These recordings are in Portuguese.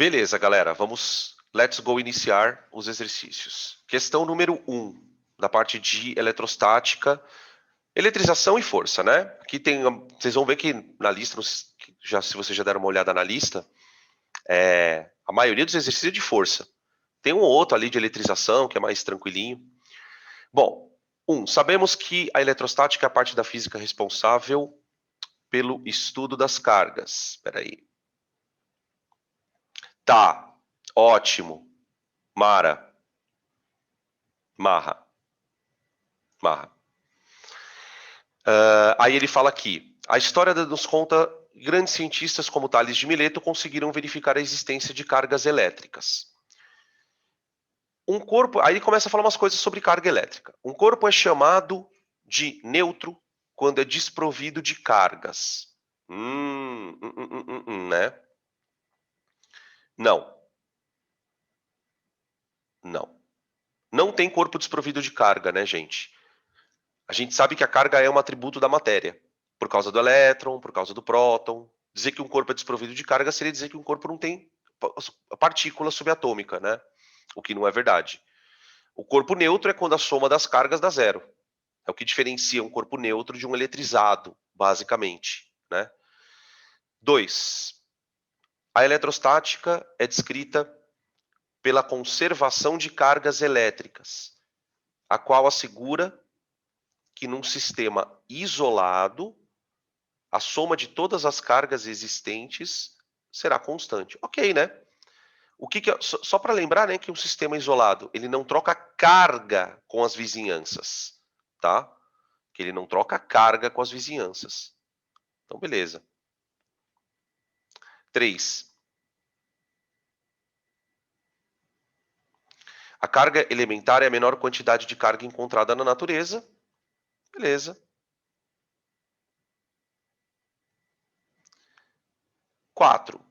Beleza, galera. Let's go iniciar os exercícios. Questão número 1, da parte de eletrostática, eletrização e força, né? Aqui tem, vocês vão ver que na lista, se vocês já deram uma olhada na lista, a maioria dos exercícios é de força. Tem um ou outro ali de eletrização, que é mais tranquilinho. Bom, sabemos que a eletrostática é a parte da física responsável pelo estudo das cargas. Espera aí. Tá, ótimo. Marra. Aí ele fala aqui, a história nos conta grandes cientistas como Tales de Mileto conseguiram verificar a existência de cargas elétricas. Aí ele começa a falar umas coisas sobre carga elétrica. Um corpo é chamado de neutro quando é desprovido de cargas. Né? Não. Não tem corpo desprovido de carga, né, gente? A gente sabe que a carga é um atributo da matéria, por causa do elétron, por causa do próton. Dizer que um corpo é desprovido de carga seria dizer que um corpo não tem partícula subatômica, né? O que não é verdade. O corpo neutro é quando a soma das cargas dá zero. É o que diferencia um corpo neutro de um eletrizado, basicamente, né? 2. A eletrostática é descrita pela conservação de cargas elétricas, a qual assegura que num sistema isolado, a soma de todas as cargas existentes será constante. Ok, né? Só para lembrar, né, que um sistema isolado, ele não troca carga com as vizinhanças, tá? Que ele não troca carga com as vizinhanças. Então, beleza. 3. A carga elementar é a menor quantidade de carga encontrada na natureza. Beleza. 4.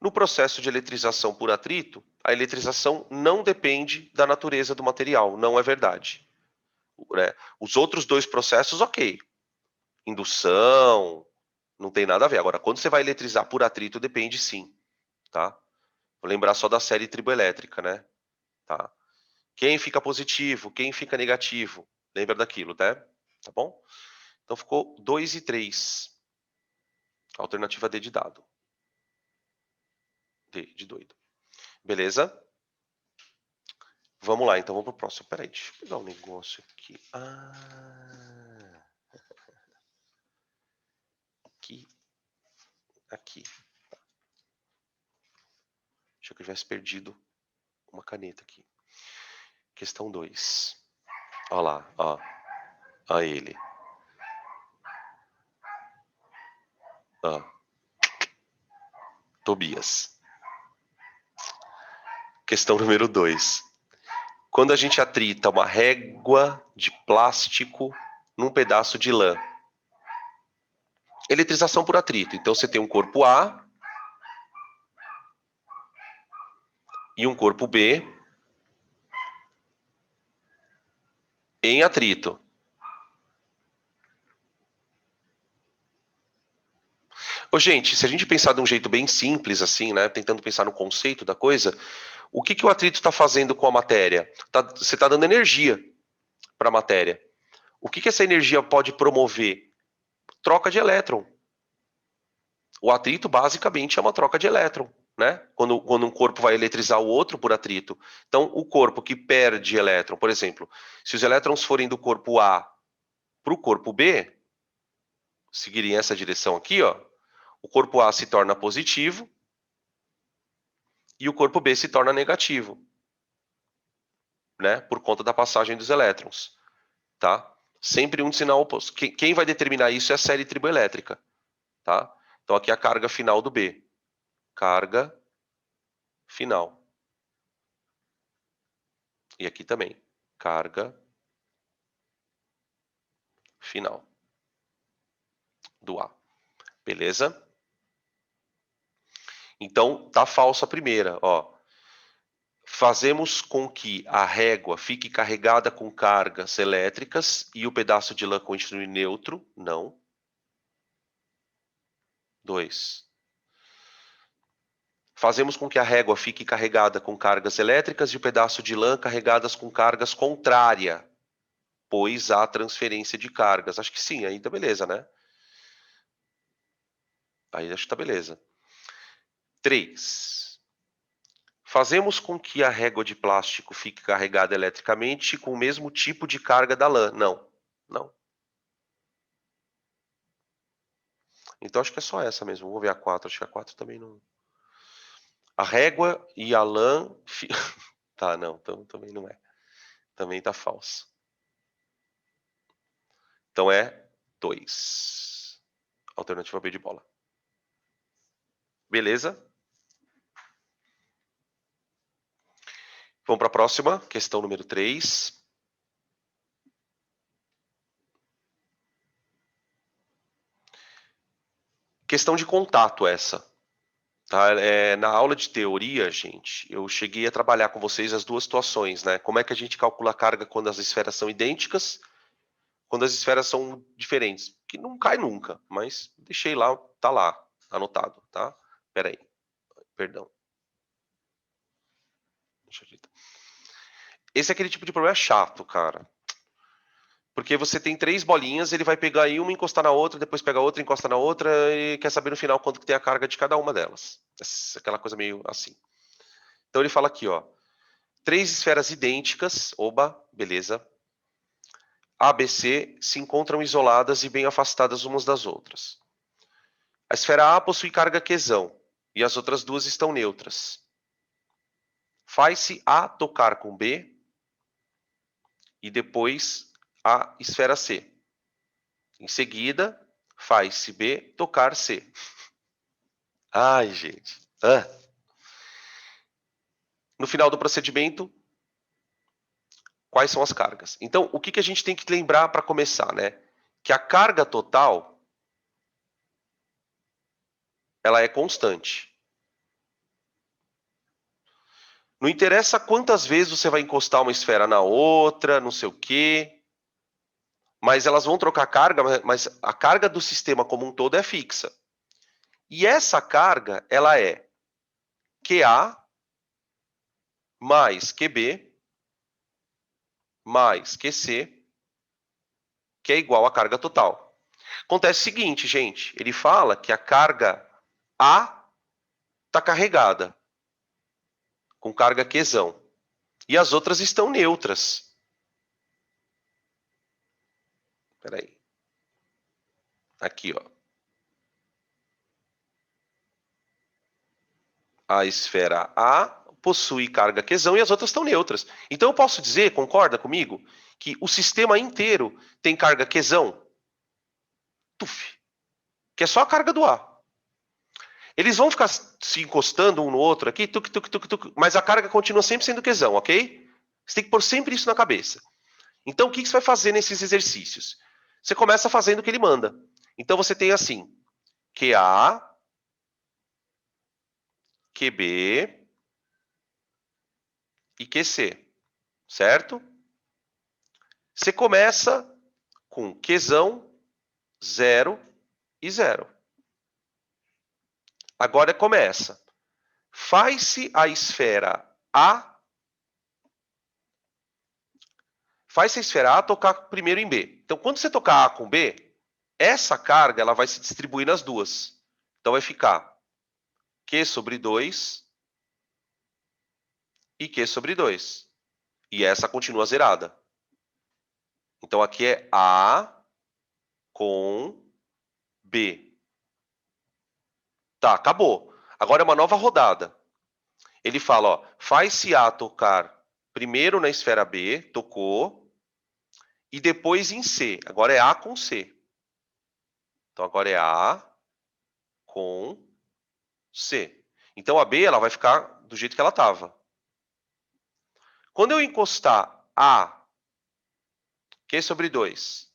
No processo de eletrização por atrito, a eletrização não depende da natureza do material, não é verdade. Né? Os outros dois processos, ok. Indução, não tem nada a ver. Agora, quando você vai eletrizar por atrito, depende sim. Tá? Vou lembrar só da série triboelétrica, né? Tá? Quem fica positivo, quem fica negativo. Lembra daquilo, né? Tá bom? Então ficou 2 e 3. Alternativa D de dado. D de doido. Beleza? Vamos lá, então vamos pro próximo. Peraí, deixa eu pegar um negócio aqui. Aqui. Achei que eu tivesse perdido uma caneta aqui. Questão 2. Olha lá, ó. Olha ele. Ó. Tobias. Questão número 2. Quando a gente atrita uma régua de plástico num pedaço de lã. Eletrização por atrito. Então você tem um corpo A e um corpo B em atrito. Ô, gente, se a gente pensar de um jeito bem simples, assim, né? Tentando pensar no conceito da coisa, o que o atrito está fazendo com a matéria? Você está dando energia para a matéria. O que essa energia pode promover? Troca de elétron. O atrito, basicamente, é uma troca de elétron, né? Quando um corpo vai eletrizar o outro por atrito. Então, o corpo que perde elétron, por exemplo, se os elétrons forem do corpo A para o corpo B, seguirem essa direção aqui, ó, o corpo A se torna positivo e o corpo B se torna negativo, né? Por conta da passagem dos elétrons, tá? Sempre um de sinal oposto. Quem vai determinar isso é a série triboelétrica, tá? Então aqui é a carga final do B. Carga final. E aqui também. Carga final do A. Beleza? Então, tá falsa a primeira, ó. Fazemos com que a régua fique carregada com cargas elétricas e o pedaço de lã continue neutro? Não. 2. Fazemos com que a régua fique carregada com cargas elétricas e o pedaço de lã carregadas com cargas contrárias, pois há transferência de cargas. Acho que sim, aí tá beleza, né? Aí acho que tá beleza. 3. Fazemos com que a régua de plástico fique carregada eletricamente com o mesmo tipo de carga da lã. Não, não. Então acho que é só essa mesmo. Vamos ver a 4. Acho que a 4 também não. A régua e a lã. Tá, não, então também não é. Também tá falso. Então é 2. Alternativa B de bola. Beleza? Vamos para a próxima, questão número 3. Questão de contato essa. Tá? Na aula de teoria, gente, eu cheguei a trabalhar com vocês as duas situações, né? Como é que a gente calcula a carga quando as esferas são idênticas, quando as esferas são diferentes. Que não cai nunca, mas deixei lá, tá lá, anotado, tá? Pera aí, perdão. Deixa eu digitar. Esse é aquele tipo de problema chato, cara. Porque você tem 3 bolinhas, ele vai pegar aí uma, encostar na outra, depois pega outra, encosta na outra, e quer saber no final quanto que tem a carga de cada uma delas. Aquela coisa meio assim. Então ele fala aqui, ó. 3 esferas idênticas, oba, beleza. A, B, C se encontram isoladas e bem afastadas umas das outras. A esfera A possui carga quesão e as outras duas estão neutras. Faz-se A tocar com B e depois a esfera C. Em seguida, faz-se B tocar C. Ai, gente. No final do procedimento, quais são as cargas? Então, o que a gente tem que lembrar para começar, né? Que a carga total, ela é constante. Não interessa quantas vezes você vai encostar uma esfera na outra, não sei o quê, mas elas vão trocar carga, mas a carga do sistema como um todo é fixa. E essa carga, ela é QA mais QB mais QC, que é igual à carga total. Acontece o seguinte, gente, ele fala que a carga A está carregada, com carga Qzão, e as outras estão neutras. Espera aí. Aqui, ó. A esfera A possui carga Qzão e as outras estão neutras. Então eu posso dizer, concorda comigo, que o sistema inteiro tem carga Qzão? Tuf. Que é só a carga do A. Eles vão ficar se encostando um no outro aqui, tuc, tuc, tuc, tuc, mas a carga continua sempre sendo Qzão, ok? Você tem que pôr sempre isso na cabeça. Então, o que você vai fazer nesses exercícios? Você começa fazendo o que ele manda. Então, você tem assim, QA, QB e QC, certo? Você começa com Qzão, 0 e 0. Agora começa. Faz-se a esfera A. Faz-se a esfera A tocar primeiro em B. Então, quando você tocar A com B, essa carga ela vai se distribuir nas duas. Então, vai ficar Q sobre 2 e Q sobre 2. E essa continua zerada. Então, aqui é A com B. Tá, acabou. Agora é uma nova rodada. Ele fala, ó, faz-se A tocar primeiro na esfera B, tocou, e depois em C. Agora é A com C. Então, agora é A com C. Então, a B ela vai ficar do jeito que ela estava. Quando eu encostar A, Q sobre 2,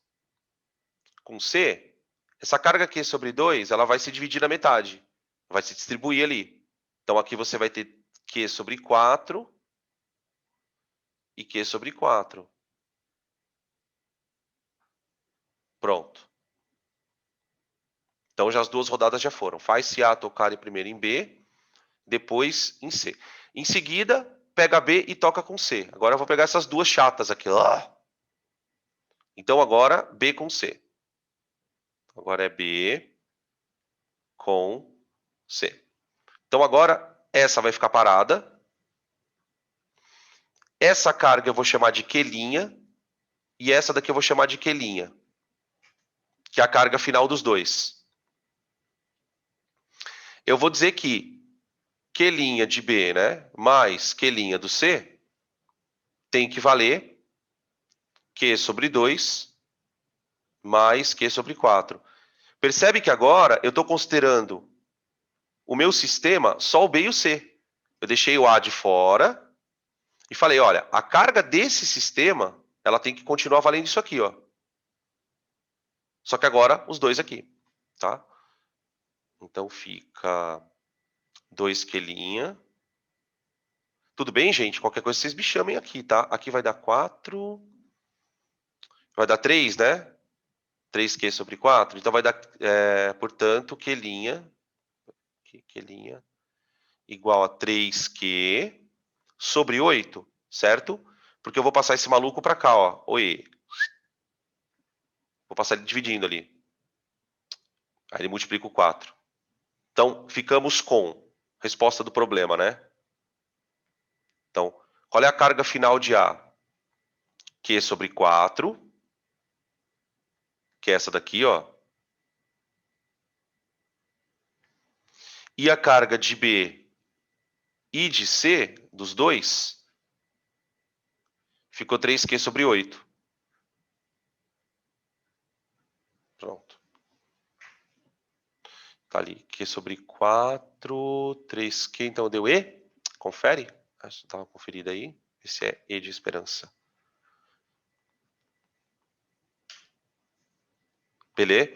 com C, essa carga Q sobre 2 ela vai se dividir na metade. Vai se distribuir ali. Então, aqui você vai ter Q sobre 4 e Q sobre 4. Pronto. Então, já as duas rodadas já foram. Faz-se A tocar primeiro em B, depois em C. Em seguida, pega B e toca com C. Agora eu vou pegar essas duas chatas aqui. Então agora B com C. Agora é B com C. Então agora essa vai ficar parada. Essa carga eu vou chamar de Q', e essa daqui eu vou chamar de Q', que é a carga final dos dois. Eu vou dizer que Q' de B, né, mais Q' do C, tem que valer Q sobre 2 mais Q sobre 4. Percebe que agora eu estou considerando o meu sistema só o B e o C. Eu deixei o A de fora e falei, olha, a carga desse sistema, ela tem que continuar valendo isso aqui, ó. Só que agora os dois aqui, tá? Então fica 2Q'. Tudo bem, gente? Qualquer coisa vocês me chamem aqui, tá? Aqui vai dar 4. Vai dar 3, né? 3Q sobre 4. Então vai dar, portanto, Q' igual a 3Q sobre 8, certo? Porque eu vou passar esse maluco para cá, ó. Oi. Vou passar ele dividindo ali. Aí ele multiplica o 4. Então, ficamos com resposta do problema, né? Então, qual é a carga final de A? Q sobre 4, que é essa daqui, ó. E a carga de B e de C, dos dois, ficou 3Q sobre 8. Pronto. Tá ali, Q sobre 4, 3Q, então deu E? Confere? Acho que dá uma conferida aí. Esse é E de esperança. Beleza?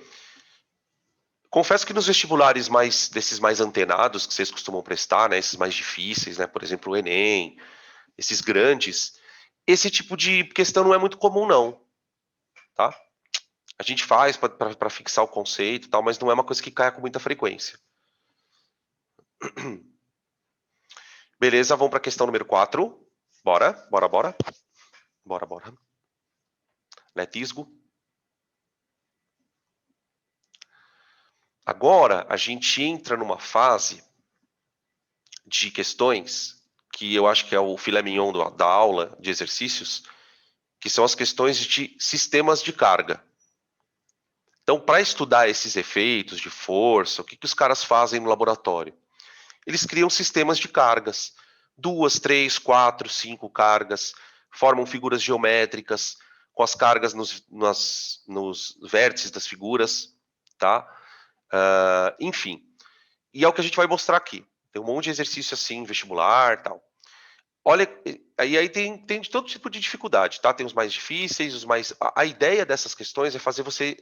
Confesso que nos vestibulares desses mais antenados que vocês costumam prestar, né, esses mais difíceis, né, por exemplo, o Enem, esses grandes, esse tipo de questão não é muito comum, não. Tá? A gente faz para fixar o conceito e tal, mas não é uma coisa que caia com muita frequência. Beleza, vamos para a questão número 4. Bora, bora, bora. Bora, bora. Letisgo. Agora, a gente entra numa fase de questões que eu acho que é o filé mignon da aula de exercícios, que são as questões de sistemas de carga. Então, para estudar esses efeitos de força, o que os caras fazem no laboratório? Eles criam sistemas de cargas. 2, 3, 4, 5 cargas, formam figuras geométricas com as cargas nos vértices das figuras, tá? Enfim, e é o que a gente vai mostrar aqui. Tem um monte de exercício assim, vestibular, tal. Olha, e aí tem de todo tipo de dificuldade, tá? Tem os mais difíceis, os mais. A ideia dessas questões é fazer você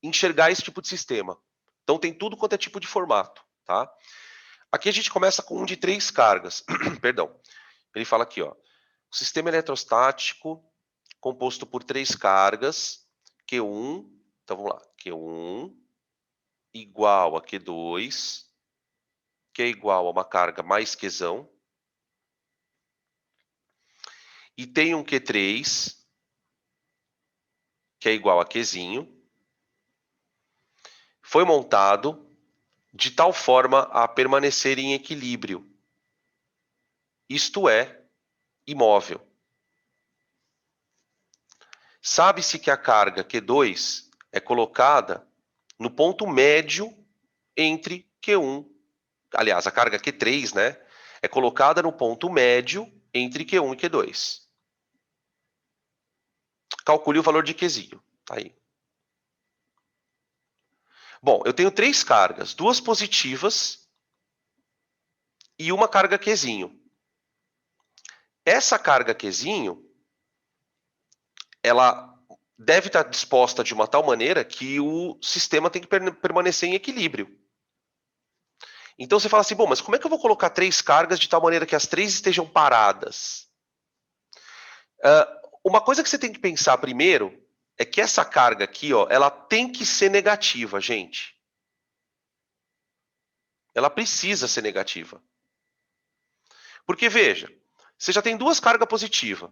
enxergar esse tipo de sistema. Então tem tudo quanto é tipo de formato, tá? Aqui a gente começa com um de 3 cargas. Perdão. Ele fala aqui, ó. O sistema eletrostático composto por 3 cargas, Q1, então vamos lá, Q1 igual a Q2, que é igual a uma carga mais Qzão, e tem um Q3, que é igual a Qzinho, foi montado de tal forma a permanecer em equilíbrio, isto é, imóvel. Sabe-se que a carga Q2 é colocada no ponto médio entre Q1, aliás, a carga Q3, né, é colocada no ponto médio entre Q1 e Q2. Calcule o valor de Qzinho, tá aí. Bom, eu tenho 3 cargas, 2 positivas e uma carga Qzinho. Essa carga Qzinho, ela deve estar disposta de uma tal maneira que o sistema tem que permanecer em equilíbrio. Então você fala assim, bom, mas como é que eu vou colocar 3 cargas de tal maneira que as 3 estejam paradas? Uma coisa que você tem que pensar primeiro é que essa carga aqui, ó, ela tem que ser negativa, gente. ela precisa ser negativa. Porque, veja, você já tem duas cargas positivas,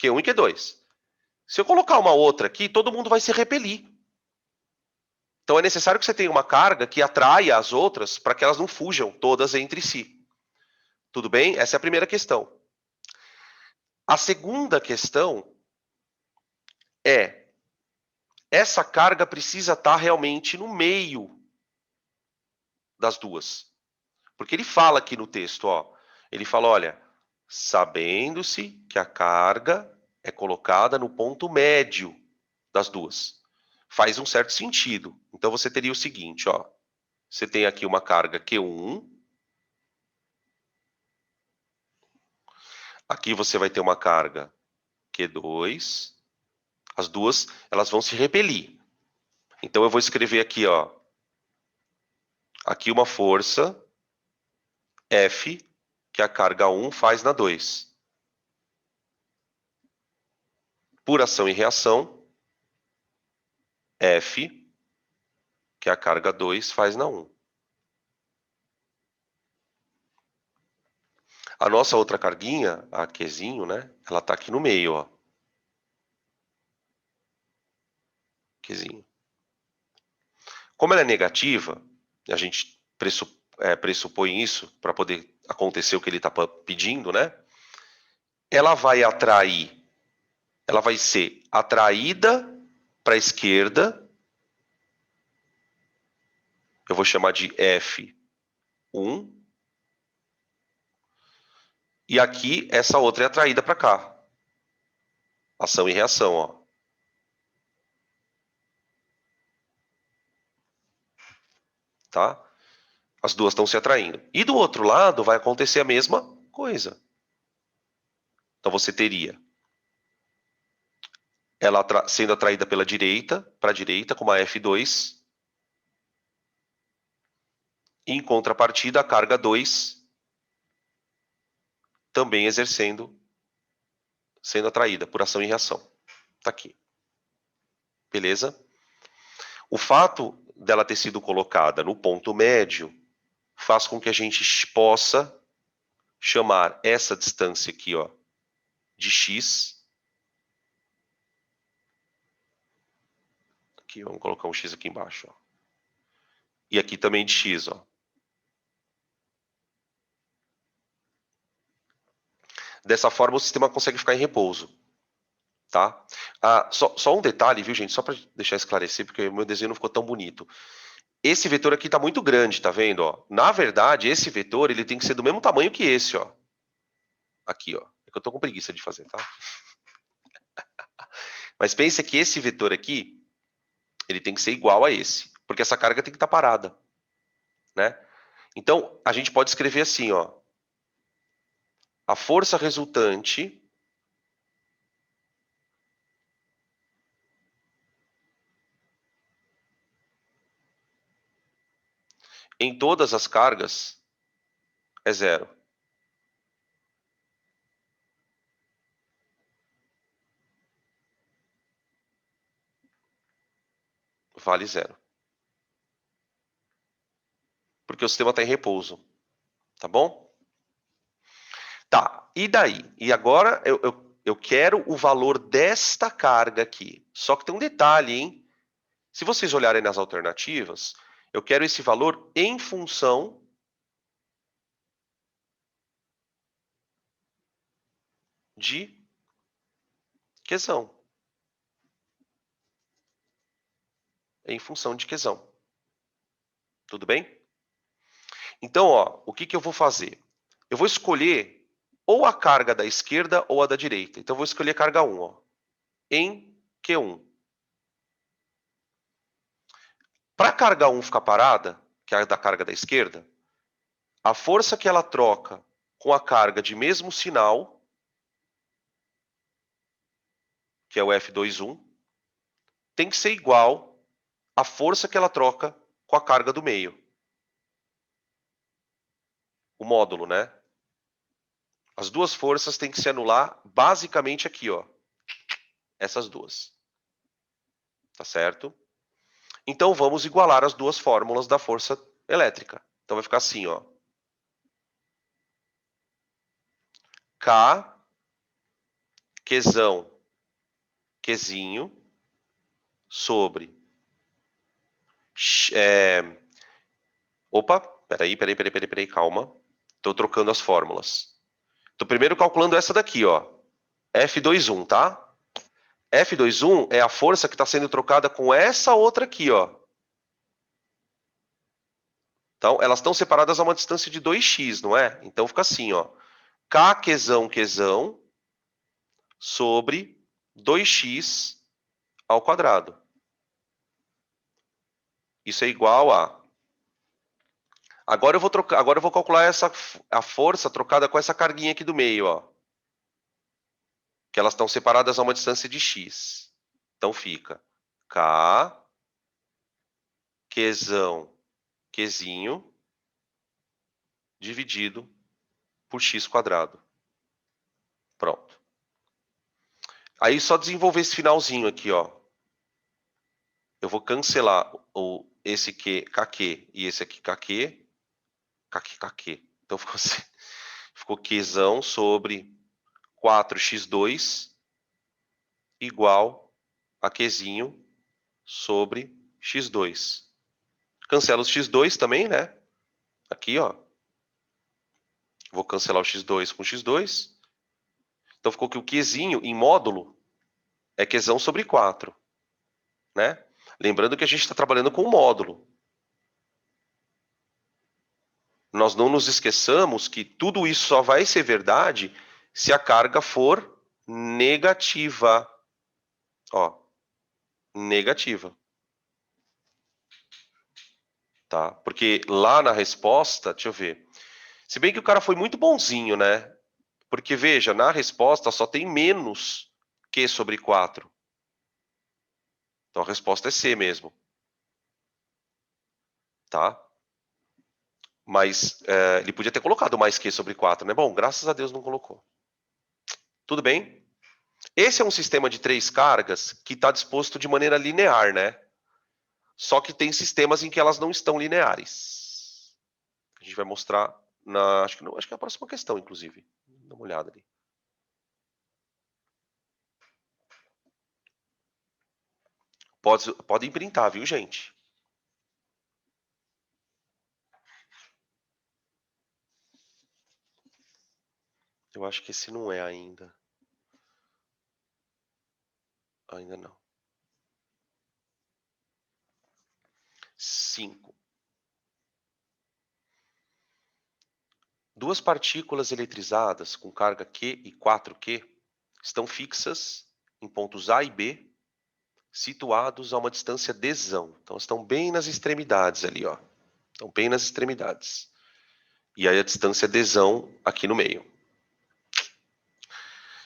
Q1 e Q2. Se eu colocar uma outra aqui, todo mundo vai se repelir. Então é necessário que você tenha uma carga que atraia as outras para que elas não fujam todas entre si. Tudo bem? Essa é a primeira questão. A segunda questão é: essa carga precisa estar realmente no meio das duas. Porque ele fala aqui no texto, ó, ele fala, olha, sabendo-se que a carga é colocada no ponto médio das duas. Faz um certo sentido. Então você teria o seguinte, ó, você tem aqui uma carga Q1, aqui você vai ter uma carga Q2, as duas elas vão se repelir. Então eu vou escrever aqui, ó, aqui uma força F que a carga 1 faz na 2. Por ação e reação, F que a carga 2 faz na 1. A nossa outra carguinha, a Qzinho, né? Ela está aqui no meio, ó. Qzinho. Como ela é negativa, a gente pressupõe isso para poder acontecer o que ele está pedindo, né? Ela vai atrair, ela vai ser atraída para a esquerda. Eu vou chamar de F1. E aqui, essa outra é atraída para cá. Ação e reação, ó. Tá? As duas estão se atraindo. E do outro lado vai acontecer a mesma coisa. Então você teria ela sendo atraída pela direita, para a direita, como a F2. Em contrapartida, a carga 2 também sendo atraída por ação e reação. Está aqui. Beleza? O fato dela ter sido colocada no ponto médio faz com que a gente possa chamar essa distância aqui, ó, de x. Aqui, vamos colocar um x aqui embaixo, ó. E aqui também de x, ó. Dessa forma, o sistema consegue ficar em repouso. Tá? Só um detalhe, viu, gente? Só para deixar esclarecer, porque o meu desenho não ficou tão bonito. Esse vetor aqui está muito grande, tá vendo? Ó? Na verdade, esse vetor ele tem que ser do mesmo tamanho que esse, ó. Aqui, ó. É que eu estou com preguiça de fazer, tá? Mas pense que esse vetor aqui, ele tem que ser igual a esse, porque essa carga tem que estar parada, né? Então, a gente pode escrever assim, ó. A força resultante em todas as cargas é zero. Vale zero. Porque o sistema está em repouso. Tá bom? Tá, e daí? E agora eu quero o valor desta carga aqui. Só que tem um detalhe, hein? Se vocês olharem nas alternativas, eu quero esse valor em função de Qzão. Em função de Qzão. Tudo bem? Então, ó, o que eu vou fazer? Eu vou escolher ou a carga da esquerda ou a da direita. Então, eu vou escolher a carga 1, ó, em Q1. Para a carga 1 ficar parada, que é a da carga da esquerda, a força que ela troca com a carga de mesmo sinal, que é o F21, tem que ser igual à força que ela troca com a carga do meio. O módulo, né? As duas forças têm que se anular basicamente aqui, ó. Essas duas. Tá certo? Então vamos igualar as duas fórmulas da força elétrica. Então vai ficar assim, ó. K, Qzão, Qzinho, sobre... Opa, peraí, calma. Estou trocando as fórmulas. Estou primeiro calculando essa daqui, ó. F21, tá? F21 é a força que está sendo trocada com essa outra aqui, ó. Então, elas estão separadas a uma distância de 2x, não é? Então, fica assim, ó. K, Qzão, sobre 2x ao quadrado. Isso é igual a... Agora eu vou calcular a força trocada com essa carguinha aqui do meio, ó. Que elas estão separadas a uma distância de x. Então, fica K, Qzinho, dividido por x quadrado. Pronto. Aí só desenvolver esse finalzinho aqui, ó. Eu vou cancelar esse KQ e esse aqui KQ. Então ficou assim. Ficou Qzão sobre 4x2 igual a Qzinho sobre x2. Cancela os x2 também, né? Aqui, ó. Vou cancelar o x2 com x2. Então ficou que o Qzinho em módulo é Qzão sobre 4. Né? Lembrando que a gente está trabalhando com módulo. Nós não nos esqueçamos que tudo isso só vai ser verdade se a carga for negativa. Ó, negativa. Tá? Porque lá na resposta, deixa eu ver. Se bem que o cara foi muito bonzinho, né? Porque, veja, na resposta só tem menos Q sobre 4. Então a resposta é C mesmo. Tá? Mas ele podia ter colocado mais Q sobre 4, né? Bom, graças a Deus não colocou. Tudo bem? Esse é um sistema de 3 cargas que está disposto de maneira linear, né? Só que tem sistemas em que elas não estão lineares. A gente vai mostrar acho que é a próxima questão, inclusive. Dá uma olhada ali. Podem printar, viu, gente? Eu acho que esse não é ainda. Ainda não. 5. Duas partículas eletrizadas com carga Q e 4Q estão fixas em pontos A e B, situados a uma distância dzão. Então, estão bem nas extremidades ali, ó. Estão bem nas extremidades. E aí a distância dzão aqui no meio.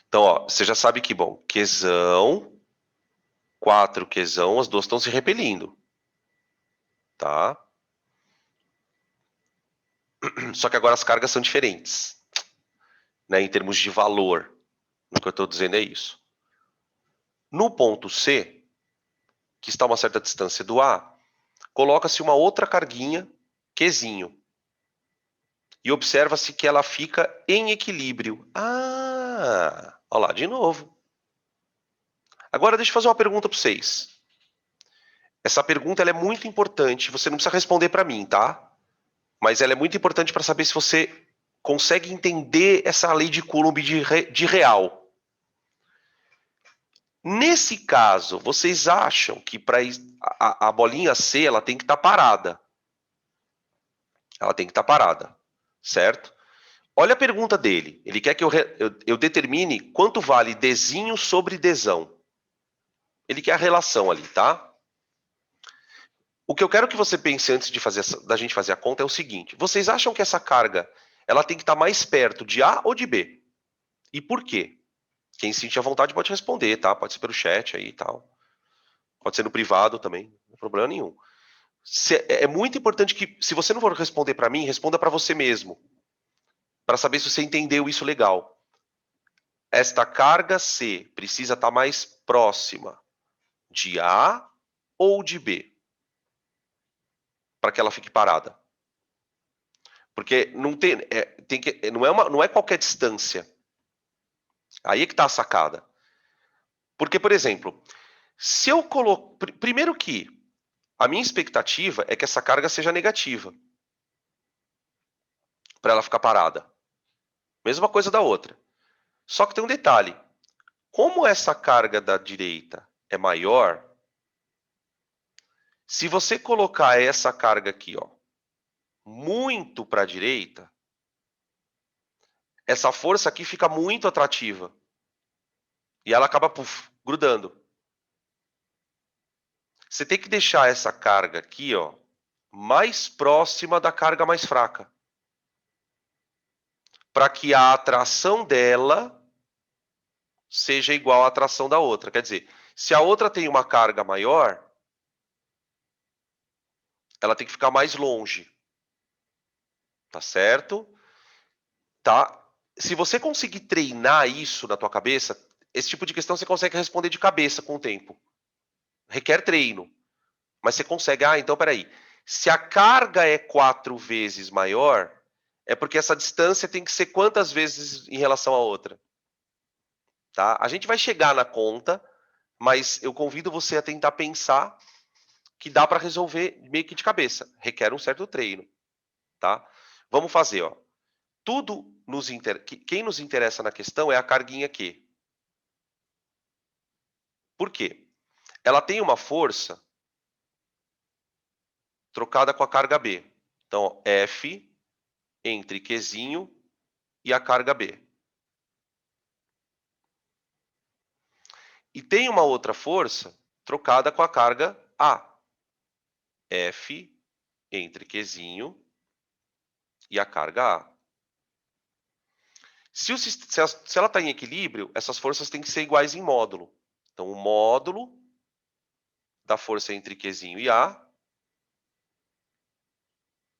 Então, ó, você já sabe que, bom, Qzão, 4Qzão, as duas estão se repelindo. Tá? Só que agora as cargas são diferentes. Né, em termos de valor. O que eu estou dizendo é isso. No ponto C, que está a uma certa distância do A, coloca-se uma outra carguinha, Qzinho. E observa-se que ela fica em equilíbrio. Ah, olha lá, de novo. Agora deixa eu fazer uma pergunta para vocês. Essa pergunta ela é muito importante. Você não precisa responder para mim, tá? Mas ela é muito importante para saber se você consegue entender essa lei de Coulomb de real. Nesse caso, vocês acham que para a bolinha C ela tem que estar parada? Ela tem que estar parada, certo? Olha a pergunta dele. Ele quer que eu determine quanto vale Dzinho sobre Dzão. Ele quer a relação ali, tá? O que eu quero que você pense antes da gente fazer a conta é o seguinte. Vocês acham que essa carga ela tem que estar mais perto de A ou de B? E por quê? Quem sentir à vontade pode responder, tá? Pode ser pelo chat aí e tal. Pode ser no privado também, não tem problema nenhum. É muito importante que, se você não for responder para mim, responda para você mesmo. Para saber se você entendeu isso legal. Esta carga C precisa estar mais próxima de A ou de B? Para que ela fique parada. Porque não é qualquer distância. Aí é que está a sacada. Porque, por exemplo, se eu coloco... Primeiro que a minha expectativa é que essa carga seja negativa. Para ela ficar parada. Mesma coisa da outra. Só que tem um detalhe. Como essa carga da direita é maior, se você colocar essa carga aqui, ó, muito para a direita, essa força aqui fica muito atrativa. E ela acaba grudando. Você tem que deixar essa carga aqui, ó, mais próxima da carga mais fraca. Para que a atração dela seja igual à atração da outra. Quer dizer, se a outra tem uma carga maior, ela tem que ficar mais longe. Tá certo? Tá? Se você conseguir treinar isso na tua cabeça, esse tipo de questão você consegue responder de cabeça com o tempo. Requer treino. Mas você consegue, então peraí. Se a carga é 4 vezes maior, é porque essa distância tem que ser quantas vezes em relação à outra? Tá? A gente vai chegar na conta, mas eu convido você a tentar pensar que dá para resolver meio que de cabeça. Requer um certo treino. Tá? Vamos fazer, ó. Quem nos interessa na questão é a carguinha Q. Por quê? Ela tem uma força trocada com a carga B. Então, F entre Qzinho e a carga B. E tem uma outra força trocada com a carga A. F entre Qzinho e a carga A. Se ela está em equilíbrio, essas forças têm que ser iguais em módulo. Então, o módulo da força entre Qzinho e A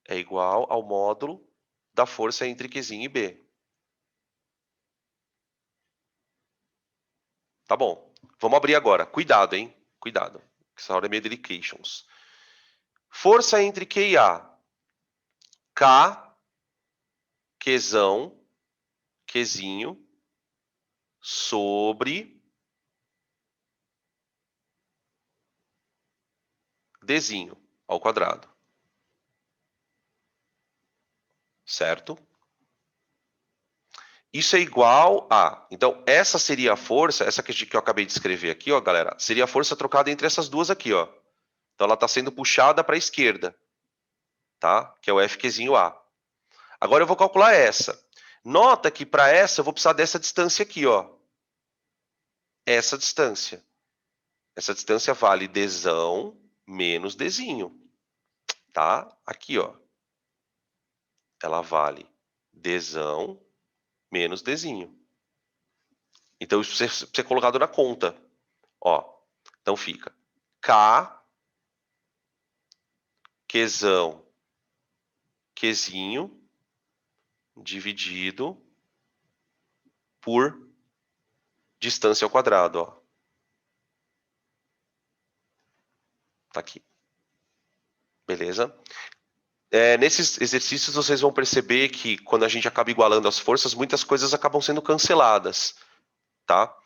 é igual ao módulo da força entre Qzinho e B. Tá bom. Vamos abrir agora. Cuidado, hein? Cuidado. Essa hora é meio delications. Força entre Q e A. K, Qzão, Qzinho, sobre Dzinho ao quadrado. Certo? Isso é igual a... Então, essa seria a força, essa que eu acabei de escrever aqui, ó, galera, seria a força trocada entre essas duas aqui, ó. Então, ela está sendo puxada para a esquerda, tá? Que é o Fqzinho A. Agora, eu vou calcular essa. Nota que para essa, eu vou precisar dessa distância aqui, ó. Essa distância. Essa distância vale Dzão menos Dzinho, tá? Aqui, ó. Ela vale Dzão menos Dzinho. Então, isso precisa ser colocado na conta. Ó, então fica K, Qzão, Qzinho, dividido por distância ao quadrado, ó. Tá aqui. Beleza? Nesses exercícios, vocês vão perceber que quando a gente acaba igualando as forças, muitas coisas acabam sendo canceladas, tá?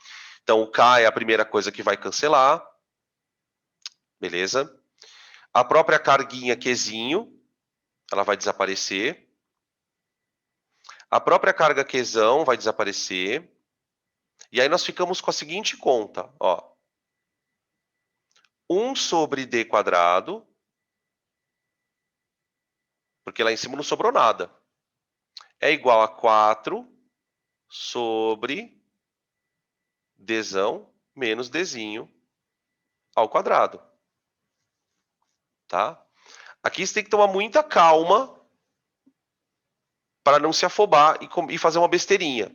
Então, o K é a primeira coisa que vai cancelar. Beleza? A própria carguinha Qzinho, ela vai desaparecer. A própria carga Qzão vai desaparecer. E aí nós ficamos com a seguinte conta, ó. 1 sobre D quadrado, porque lá em cima não sobrou nada, é igual a 4 sobre Dzão menos Dzinho ao quadrado. Tá? Aqui você tem que tomar muita calma para não se afobar e fazer uma besteirinha.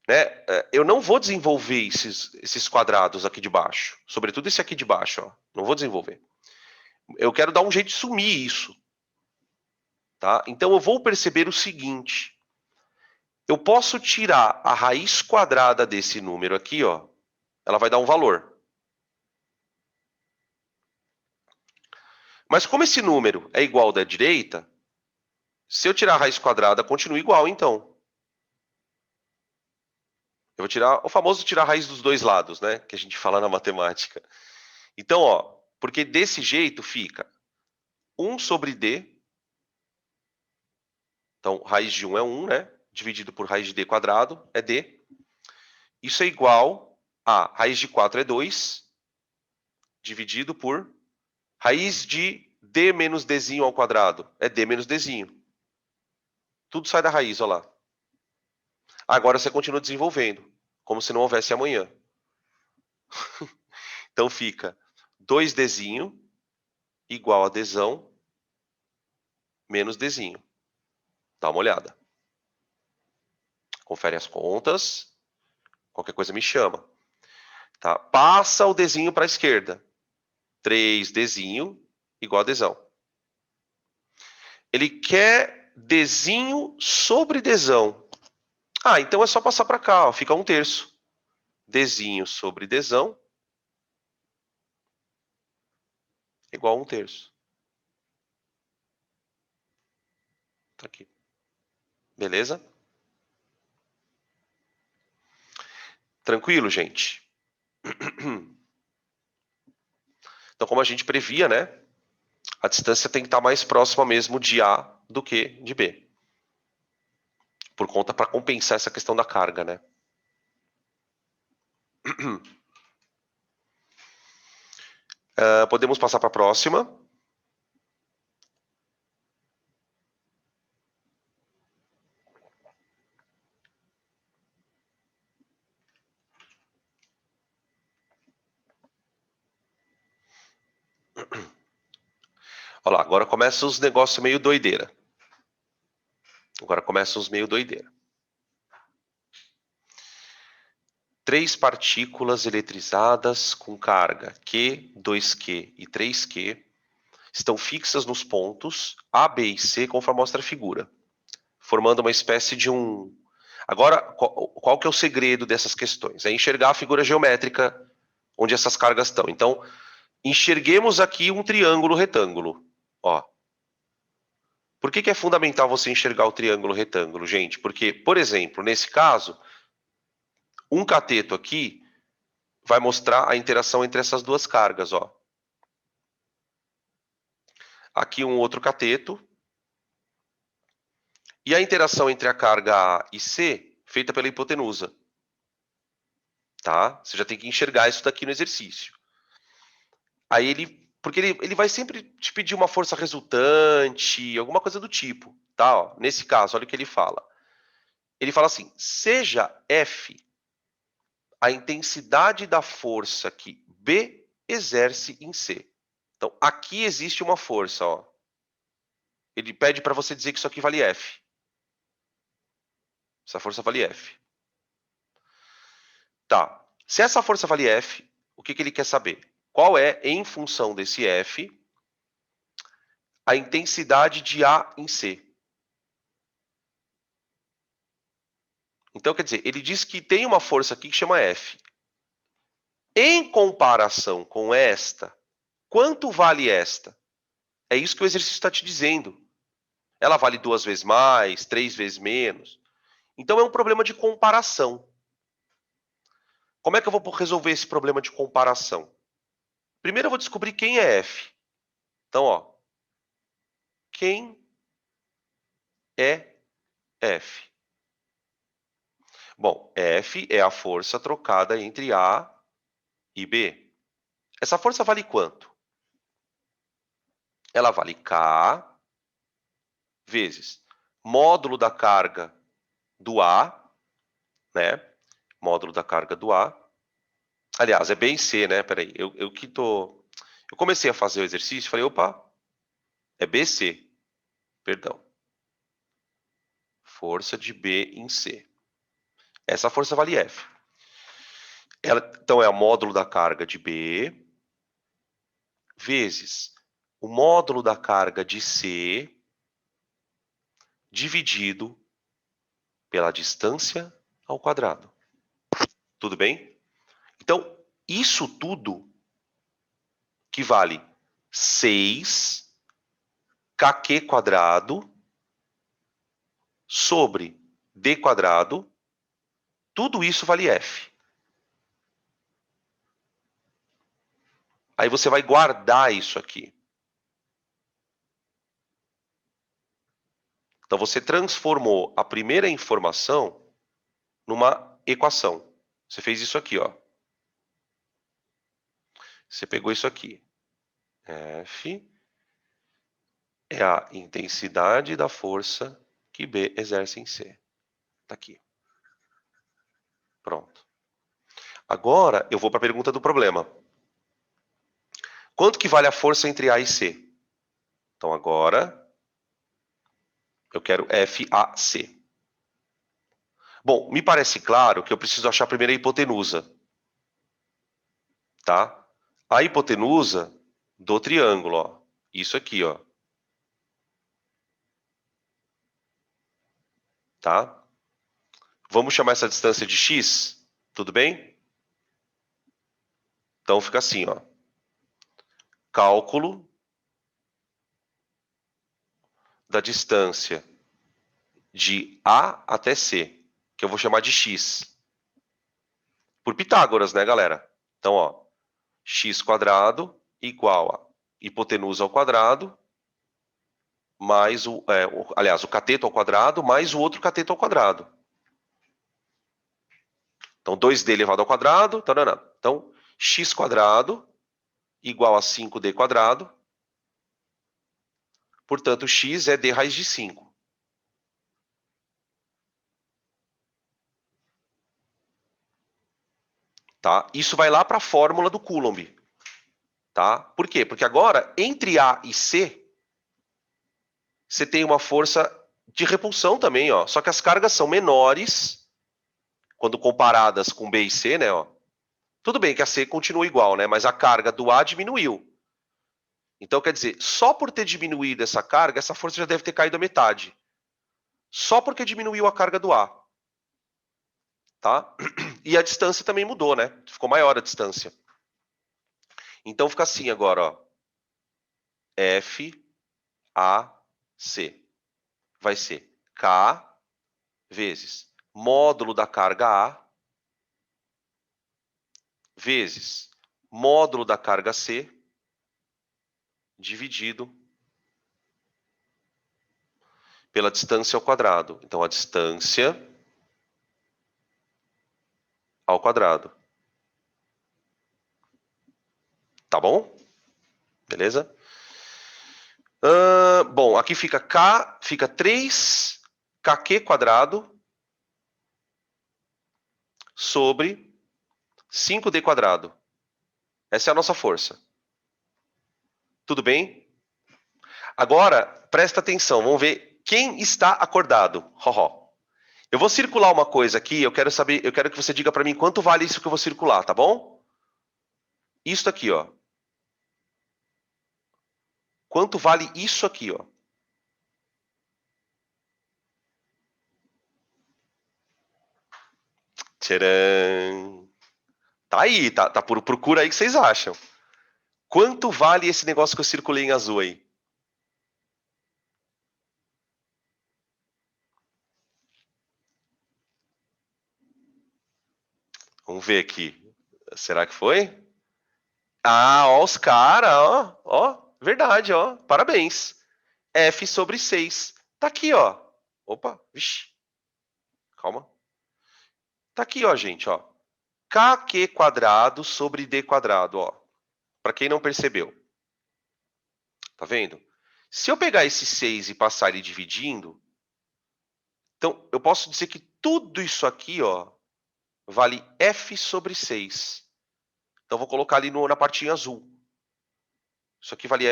Né? Eu não vou desenvolver esses quadrados aqui de baixo. Sobretudo esse aqui de baixo. Ó. Não vou desenvolver. Eu quero dar um jeito de sumir isso. Tá? Então, eu vou perceber o seguinte. Eu posso tirar a raiz quadrada desse número aqui. Ó. Ela vai dar um valor. Mas como esse número é igual ao da direita, Se eu tirar a raiz quadrada, continua igual, então. Eu vou tirar o famoso tirar a raiz dos dois lados, né? Que a gente fala na matemática. Então, ó, porque desse jeito fica 1 sobre D. Então, raiz de 1 é 1, né? Dividido por raiz de D quadrado é D. Isso é igual a raiz de 4 é 2, dividido por raiz de D menos Dzinho ao quadrado. É D menos Dzinho. Tudo sai da raiz, olha lá. Agora você continua desenvolvendo, como se não houvesse amanhã. Então fica 2Dzinho igual a Dzão menos Dzinho. Dá uma olhada. Confere as contas. Qualquer coisa me chama. Tá? Passa o Dzinho para a esquerda. 3Dzinho igual a Dzão. Ele quer Dzinho sobre Dzão. Ah, então é só passar para cá, ó, fica 1/3. Dzinho sobre Dzão igual a 1/3. Tá aqui. Beleza? Tranquilo, gente? Então, como a gente previa, né? A distância tem que estar mais próxima mesmo de A do que de B. Por conta para compensar essa questão da carga, né? Podemos passar para a próxima. Olha lá, agora começa os negócios meio doideira. Agora começa os meio doideira. 3 partículas eletrizadas com carga Q, 2Q e 3Q estão fixas nos pontos A, B e C, conforme mostra a figura, formando uma espécie de um... Agora, qual que é o segredo dessas questões? É enxergar a figura geométrica onde essas cargas estão. Então, enxerguemos aqui um triângulo retângulo. Ó. Por que é fundamental você enxergar o triângulo retângulo, gente? Porque, por exemplo, nesse caso, um cateto aqui vai mostrar a interação entre essas duas cargas, ó. Aqui um outro cateto. E a interação entre a carga A e C, feita pela hipotenusa. Tá? Você já tem que enxergar isso daqui no exercício. Aí porque ele vai sempre te pedir uma força resultante, alguma coisa do tipo. Tá? Ó, nesse caso, olha o que ele fala. Ele fala assim, seja F a intensidade da força que B exerce em C. Então, aqui existe uma força, ó. Ele pede para você dizer que isso aqui vale F. Essa força vale F. Tá. Se essa força vale F, o que ele quer saber? Qual é, em função desse F, a intensidade de A em C? Então, quer dizer, ele diz que tem uma força aqui que chama F. Em comparação com esta, quanto vale esta? É isso que o exercício está te dizendo. Ela vale 2 vezes mais, 3 vezes menos. Então, é um problema de comparação. Como é que eu vou resolver esse problema de comparação? Primeiro, eu vou descobrir quem é F. Então, ó, quem é F? Bom, F é a força trocada entre A e B. Essa força vale quanto? Ela vale K vezes módulo da carga do A, né? Módulo da carga do A. Aliás, é B em C, né? Peraí, eu que tô... Eu comecei a fazer o exercício e falei, opa, é BC. Perdão. Força de B em C. Essa força vale F. Então, é o módulo da carga de B vezes o módulo da carga de C dividido pela distância ao quadrado. Tudo bem? Então, isso tudo que vale 6 kq² sobre d quadrado, tudo isso vale f. Aí você vai guardar isso aqui. Então, você transformou a primeira informação numa equação. Você fez isso aqui, ó. Você pegou isso aqui. F é a intensidade da força que B exerce em C. Tá aqui. Pronto. Agora, eu vou para a pergunta do problema. Quanto que vale a força entre A e C? Então, agora, eu quero FAC. Bom, me parece claro que eu preciso achar primeiro a hipotenusa. Tá? A hipotenusa do triângulo, ó. Isso aqui, ó. Tá? Vamos chamar essa distância de x? Tudo bem? Então, fica assim, ó. Cálculo da distância de A até C, que eu vou chamar de x. Por Pitágoras, né, galera? Então, ó, x quadrado igual a hipotenusa ao quadrado mais aliás, o cateto ao quadrado mais o outro cateto ao quadrado. Então, 2d elevado ao quadrado, taranã. Então, x quadrado igual a 5d quadrado. Portanto, x é d raiz de 5. Tá? Isso vai lá para a fórmula do Coulomb. Tá? Por quê? Porque agora, entre A e C, você tem uma força de repulsão também, ó. Só que as cargas são menores quando comparadas com B e C, né? Ó. Tudo bem que a C continua igual, né? Mas a carga do A diminuiu. Então, quer dizer, só por ter diminuído essa carga, essa força já deve ter caído a metade. Só porque diminuiu a carga do A. Tá? E a distância também mudou, né? Ficou maior a distância. Então, fica assim agora, ó. F, A, C. Vai ser K vezes módulo da carga A vezes módulo da carga C dividido pela distância ao quadrado. Então, a distância ao quadrado. Tá bom? Beleza? Bom, aqui fica K, fica 3kq quadrado sobre 5d quadrado. Essa é a nossa força. Tudo bem? Agora, presta atenção, vamos ver quem está acordado. Eu vou circular uma coisa aqui, eu quero que você diga para mim quanto vale isso que eu vou circular, tá bom? Isso aqui, ó. Quanto vale isso aqui, ó? Tcharam! Tá aí, tá procura aí que vocês acham. Quanto vale esse negócio que eu circulei em azul aí? Vamos ver aqui. Será que foi? Ah, ó, os caras, ó. Verdade, ó. Parabéns. F sobre 6. Tá aqui, ó. Opa, vixi. Calma. Tá aqui, ó, gente, ó. KQ quadrado sobre D quadrado, ó. Para quem não percebeu. Tá vendo? Se eu pegar esse 6 e passar ele dividindo, então eu posso dizer que tudo isso aqui, ó, vale F sobre 6. Então, vou colocar ali na partinha azul. Isso aqui vale...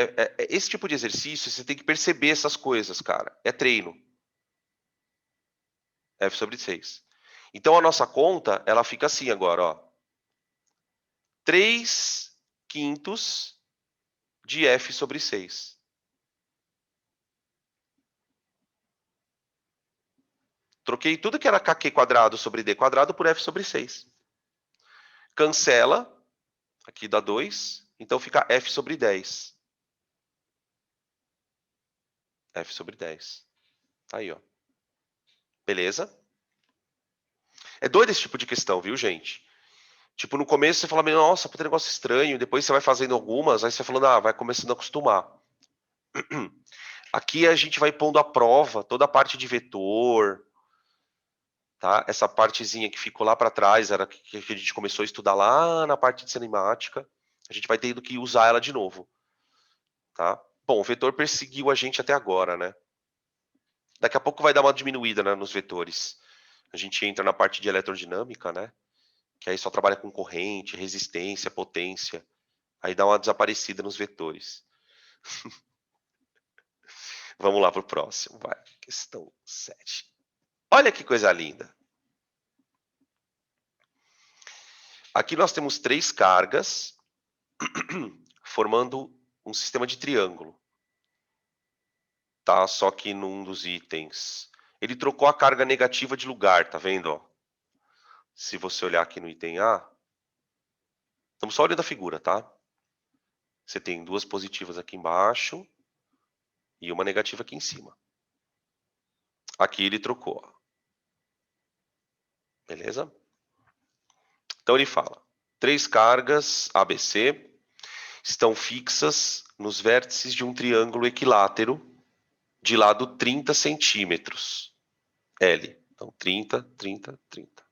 esse tipo de exercício, você tem que perceber essas coisas, cara. É treino. F sobre 6. Então, a nossa conta, ela fica assim agora, ó. 3/5 de F sobre 6. Troquei tudo que era kq quadrado sobre d quadrado por F sobre 6. Cancela. Aqui dá 2. Então, fica F sobre 10. F sobre 10. Tá aí, ó. Beleza? É doido esse tipo de questão, viu, gente? Tipo, no começo você fala, nossa, puta negócio estranho. Depois você vai fazendo algumas, aí você vai falando, vai começando a acostumar. Aqui a gente vai pondo à prova toda a parte de vetor, tá? Essa partezinha que ficou lá para trás, era que a gente começou a estudar lá na parte de cinemática. A gente vai tendo que usar ela de novo, tá? Bom, o vetor perseguiu a gente até agora, né? Daqui a pouco vai dar uma diminuída, né, nos vetores. A gente entra na parte de eletrodinâmica, né? Que aí só trabalha com corrente, resistência, potência. Aí dá uma desaparecida nos vetores. Vamos lá para o próximo, vai. Questão 7. Olha que coisa linda. Aqui nós temos 3 cargas formando um sistema de triângulo. Tá? Só que num dos itens. Ele trocou a carga negativa de lugar, tá vendo? Ó? Se você olhar aqui no item A, estamos só olhando a figura, tá? Você tem 2 positivas aqui embaixo e uma negativa aqui em cima. Aqui ele trocou. Ó. Beleza? Então ele fala: 3 cargas ABC estão fixas nos vértices de um triângulo equilátero de lado 30 centímetros. L. Então, 30, 30, 30.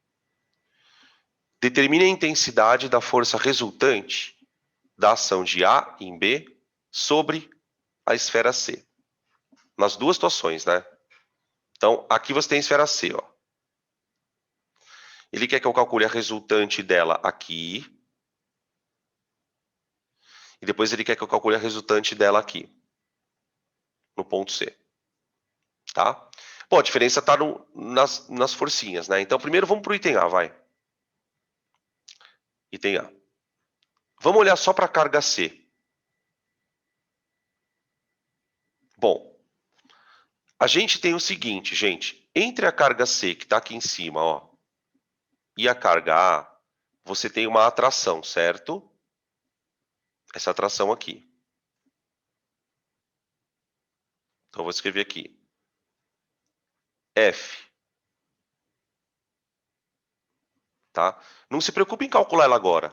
Determine a intensidade da força resultante da ação de A em B sobre a esfera C. Nas duas situações, né? Então, aqui você tem a esfera C, ó. Ele quer que eu calcule a resultante dela aqui. E depois ele quer que eu calcule a resultante dela aqui. No ponto C. Tá? Bom, a diferença está nas forcinhas, né? Então, primeiro vamos para o item A, vai. Item A. Vamos olhar só para a carga C. Bom, a gente tem o seguinte, gente. Entre a carga C, que está aqui em cima, ó, e a carga A, você tem uma atração, certo? Essa atração aqui. Então, eu vou escrever aqui. F. Tá? Não se preocupe em calcular ela agora.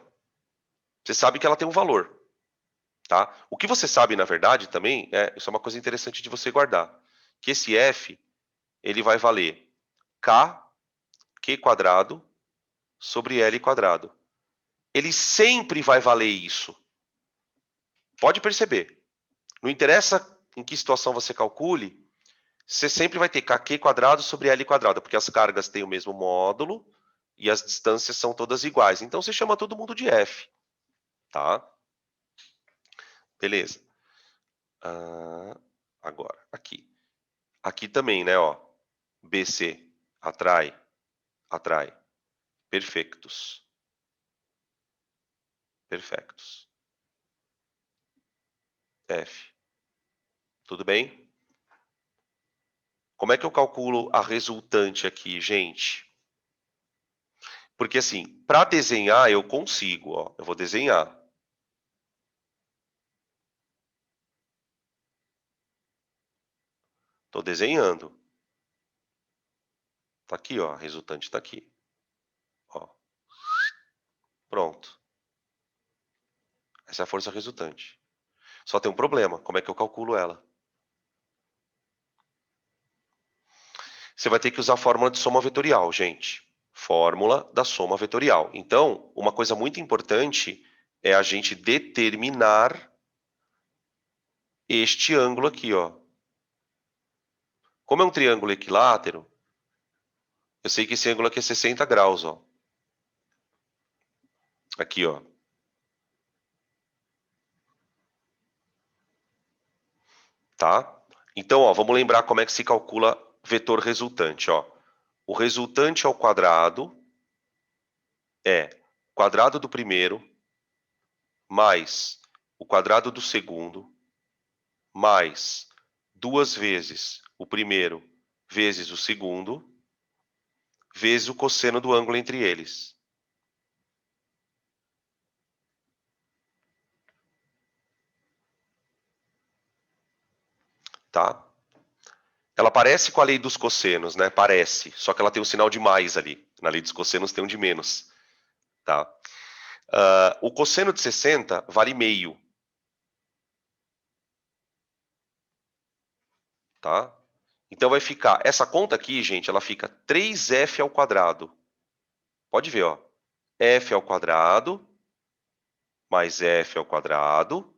Você sabe que ela tem um valor. Tá? O que você sabe, na verdade, também, isso é uma coisa interessante de você guardar. Que esse F, ele vai valer K, Q quadrado, sobre L quadrado. Ele sempre vai valer isso. Pode perceber. Não interessa em que situação você calcule, você sempre vai ter kq quadrado sobre L quadrado, porque as cargas têm o mesmo módulo e as distâncias são todas iguais. Então, você chama todo mundo de F. Tá? Beleza. Agora, aqui. Aqui também, né? Ó, BC atrai, atrai. Perfectos. Perfectos. F. Tudo bem? Como é que eu calculo a resultante aqui, gente? Porque assim, para desenhar eu consigo, ó. Eu vou desenhar. Estou desenhando. Tá aqui, ó. A resultante está aqui. Ó. Pronto. Essa é a força resultante. Só tem um problema. Como é que eu calculo ela? Você vai ter que usar a fórmula de soma vetorial, gente. Fórmula da soma vetorial. Então, uma coisa muito importante é a gente determinar este ângulo aqui, ó. Como é um triângulo equilátero, eu sei que esse ângulo aqui é 60 graus, ó. Aqui, ó. Tá? Então, ó, vamos lembrar como é que se calcula vetor resultante, ó. O resultante ao quadrado é quadrado do primeiro mais o quadrado do segundo mais 2 vezes o primeiro vezes o segundo vezes o cosseno do ângulo entre eles. Tá? Ela parece com a lei dos cossenos, né? Parece, só que ela tem um sinal de mais ali. Na lei dos cossenos tem um de menos, tá? O cosseno de 60 vale meio, tá? Então vai ficar, essa conta aqui, gente, ela fica 3f ao quadrado. Pode ver, ó. F ao quadrado mais f ao quadrado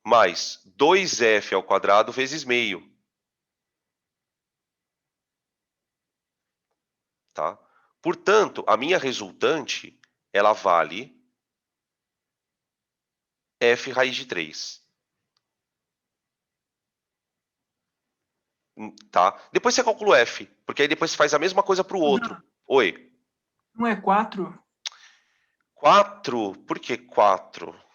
mais 2f ao quadrado vezes meio. Tá? Portanto, a minha resultante, ela vale f raiz de 3. Tá? Depois você calcula o f, porque aí depois você faz a mesma coisa para o outro. Oi. Não é 4? 4? Por que 4?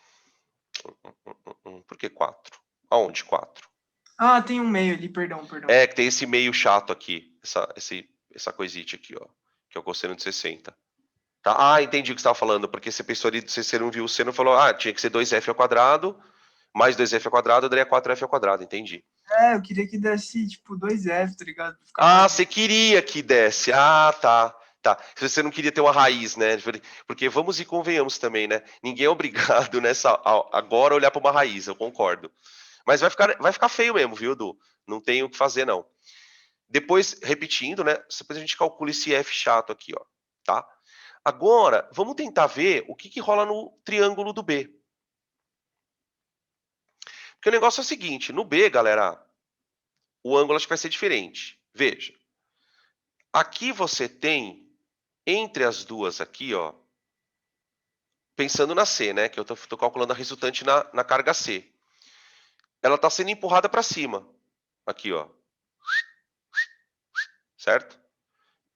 Por que 4? Aonde 4? Ah, tem um meio ali, perdão. É, que tem esse meio chato aqui, essa coisite aqui, ó, que é o cosseno de 60. Tá? Ah, entendi o que você estava falando, porque você pensou ali, você não viu o seno e falou, tinha que ser 2f ao quadrado, mais 2f ao quadrado, daria 4f ao quadrado, entendi. É, eu queria que desse, tipo, 2F, tá ligado? Pra ficar Ah, mais... você queria que desse. Ah, tá. Tá. Você não queria ter uma raiz, né? Porque vamos e convenhamos também, né? Ninguém é obrigado agora a olhar para uma raiz, eu concordo. Mas vai ficar feio mesmo, viu, Du? Não tem o que fazer, não. Depois, repetindo, né? Depois a gente calcula esse F chato aqui, ó. Tá? Agora, vamos tentar ver o que rola no triângulo do B. Porque o negócio é o seguinte, no B, galera, o ângulo acho que vai ser diferente. Veja. Aqui você tem, entre as duas aqui, ó, pensando na C, né? Que eu tô calculando a resultante na carga C. Ela está sendo empurrada para cima. Aqui, ó. Certo?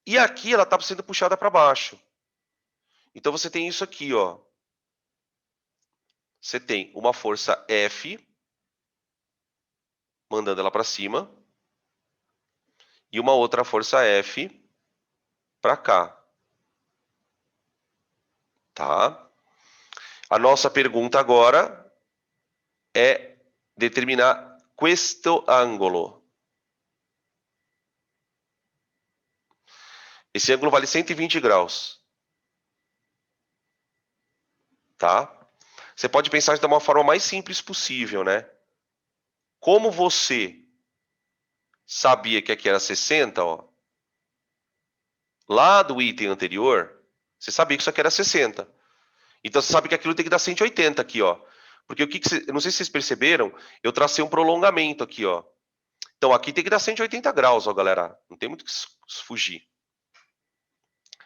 E aqui ela está sendo puxada para baixo. Então você tem isso aqui, ó. Você tem uma força F mandando ela para cima e uma outra força F para cá. Tá? A nossa pergunta agora é determinar questo ângulo. Esse ângulo vale 120 graus. Tá? Você pode pensar de uma forma mais simples possível, né? Como você sabia que aqui era 60, ó, lá do item anterior, você sabia que isso aqui era 60. Então você sabe que aquilo tem que dar 180 aqui, ó. Porque o que eu não sei se vocês perceberam, eu tracei um prolongamento aqui, ó. Então aqui tem que dar 180 graus, ó, galera. Não tem muito que fugir.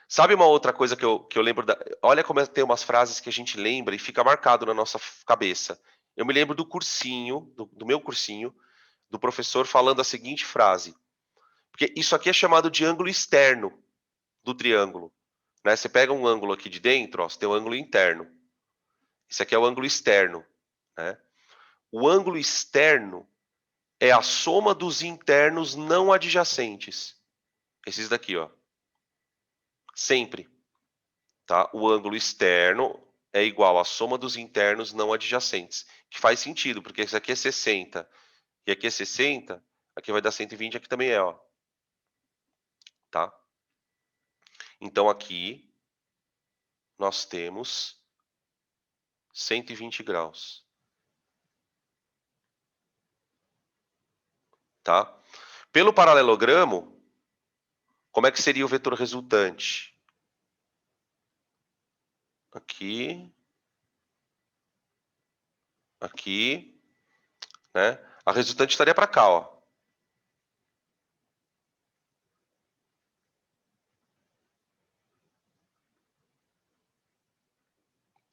Sabe uma outra coisa que eu lembro? Olha como tem umas frases que a gente lembra e fica marcado na nossa cabeça. Eu me lembro do cursinho, do meu cursinho, do professor falando a seguinte frase. Porque isso aqui é chamado de ângulo externo do triângulo. Né? Você pega um ângulo aqui de dentro, ó, você tem um ângulo interno. Esse aqui é o ângulo externo. Né? O ângulo externo é a soma dos internos não adjacentes. Esses daqui, ó. Sempre. Tá? O ângulo externo é igual à soma dos internos não adjacentes. Que faz sentido, porque esse aqui é 60 e aqui é 60, aqui vai dar 120, aqui também é, ó. Tá? Então aqui nós temos 120 graus. Tá? Pelo paralelogramo, como é que seria o vetor resultante? Aqui, aqui, né? A resultante estaria para cá, ó.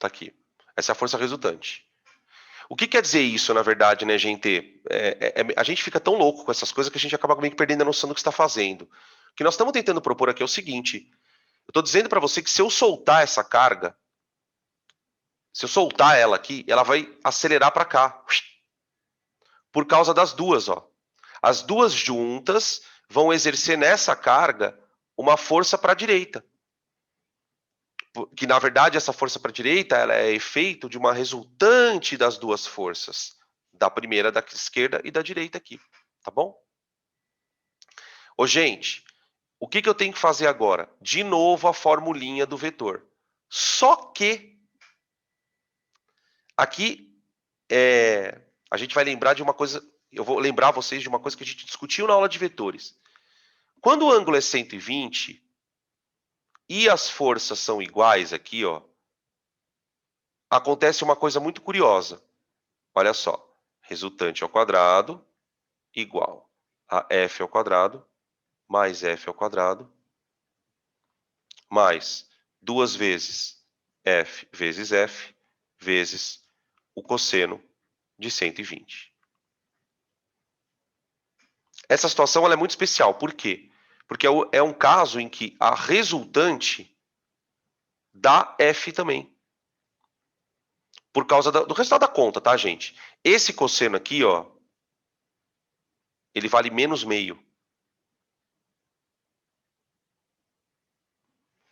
Tá aqui. Essa é a força resultante. O que quer dizer isso, na verdade, né, gente? A gente fica tão louco com essas coisas que a gente acaba meio que perdendo a noção do que está fazendo. O que nós estamos tentando propor aqui é o seguinte: eu estou dizendo para você que se eu soltar essa carga, se eu soltar ela aqui, ela vai acelerar para cá. Por causa das duas, ó. As duas juntas vão exercer nessa carga uma força para a direita. Que, na verdade, essa força para a direita ela é efeito de uma resultante das duas forças. Da primeira da esquerda e da direita aqui. Tá bom? Ô, gente, o que eu tenho que fazer agora? De novo a formulinha do vetor. Só que aqui a gente vai lembrar de uma coisa, eu vou lembrar vocês de uma coisa que a gente discutiu na aula de vetores. Quando o ângulo é 120 e as forças são iguais aqui, ó, acontece uma coisa muito curiosa. Olha só, resultante ao quadrado igual a f ao quadrado mais f ao quadrado mais 2 vezes f vezes o cosseno de 120. Essa situação ela é muito especial. Por quê? Porque é um caso em que a resultante dá f também. Por causa do resultado da conta, tá, gente? Esse cosseno aqui, ó, ele vale menos meio.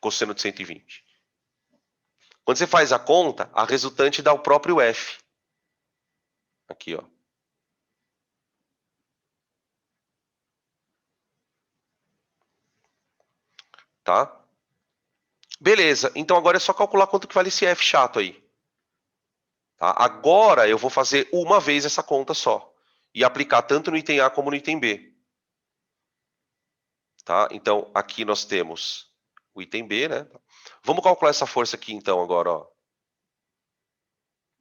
Cosseno de 120. Quando você faz a conta, a resultante dá o próprio f. Aqui, ó. Tá? Beleza, então agora é só calcular quanto que vale esse f chato aí. Tá? Agora eu vou fazer uma vez essa conta só. E aplicar tanto no item A como no item B. Tá? Então, aqui nós temos o item B, né? Vamos calcular essa força aqui, então, agora, ó.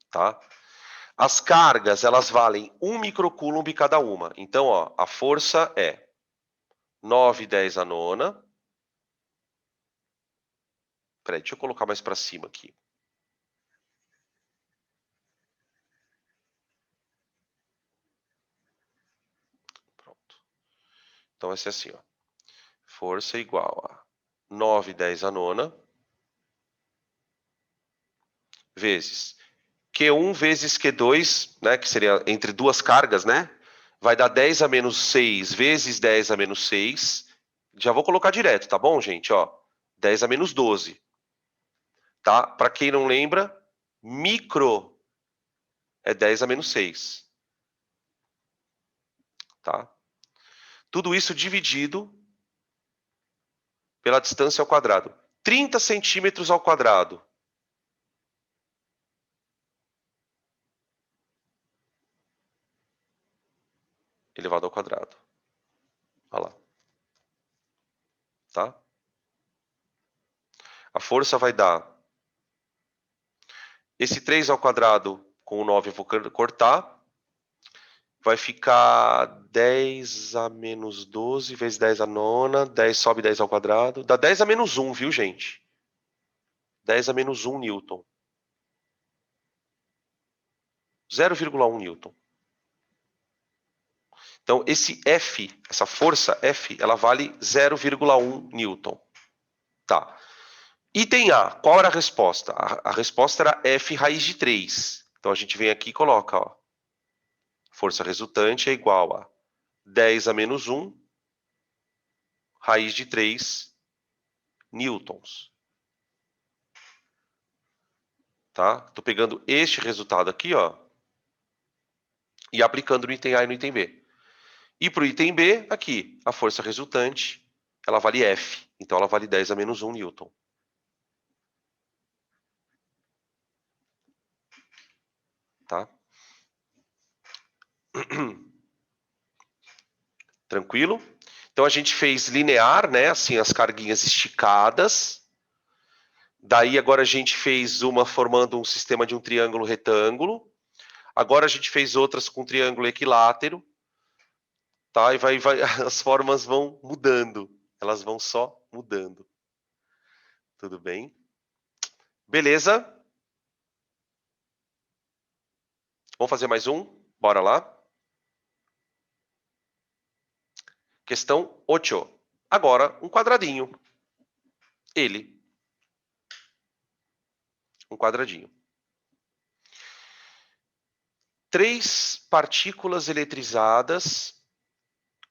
Tá? As cargas, elas valem 1 microcoulomb cada uma. Então, ó, a força é 9/10 a nona. Peraí, deixa eu colocar mais para cima aqui. Pronto. Então, vai ser assim, ó. Força igual a 9/10 a nona vezes Q1 vezes Q2, né, que seria entre duas cargas, né? Vai dar 10 a menos 6 vezes 10 a menos 6. Já vou colocar direto, tá bom, gente? Ó, 10 a menos 12. Tá? Para quem não lembra, micro é 10 a menos 6. Tá? Tudo isso dividido pela distância ao quadrado. 30 centímetros ao quadrado. Elevado ao quadrado. Olha lá. Tá? A força vai dar esse 3 ao quadrado com o 9 eu vou cortar. Vai ficar 10 a menos 12 vezes 10 a nona. 10 sobe 10 ao quadrado. Dá 10 a menos 1, viu, gente? 10 a menos 1 newton. 0,1 newton. Então, esse F, essa força F, ela vale 0,1 newton. Tá. Item A, qual era a resposta? A resposta era F raiz de 3. Então, a gente vem aqui e coloca, ó. Força resultante é igual a 10 a menos 1, raiz de 3 newtons. Tá? Estou pegando este resultado aqui, ó, e aplicando no item A e no item B. E para o item B, aqui, a força resultante, ela vale F. Então, ela vale 10 a menos 1 newton. Tá? Tranquilo? Então, a gente fez linear, né? Assim, as carguinhas esticadas. Daí, agora a gente fez uma formando um sistema de um triângulo retângulo. Agora a gente fez outras com triângulo equilátero. Tá? E as formas vão mudando. Elas vão só mudando. Tudo bem? Beleza? Vamos fazer mais um? Bora lá. Questão 8. Agora, um quadradinho. Ele. Um quadradinho. 3 partículas eletrizadas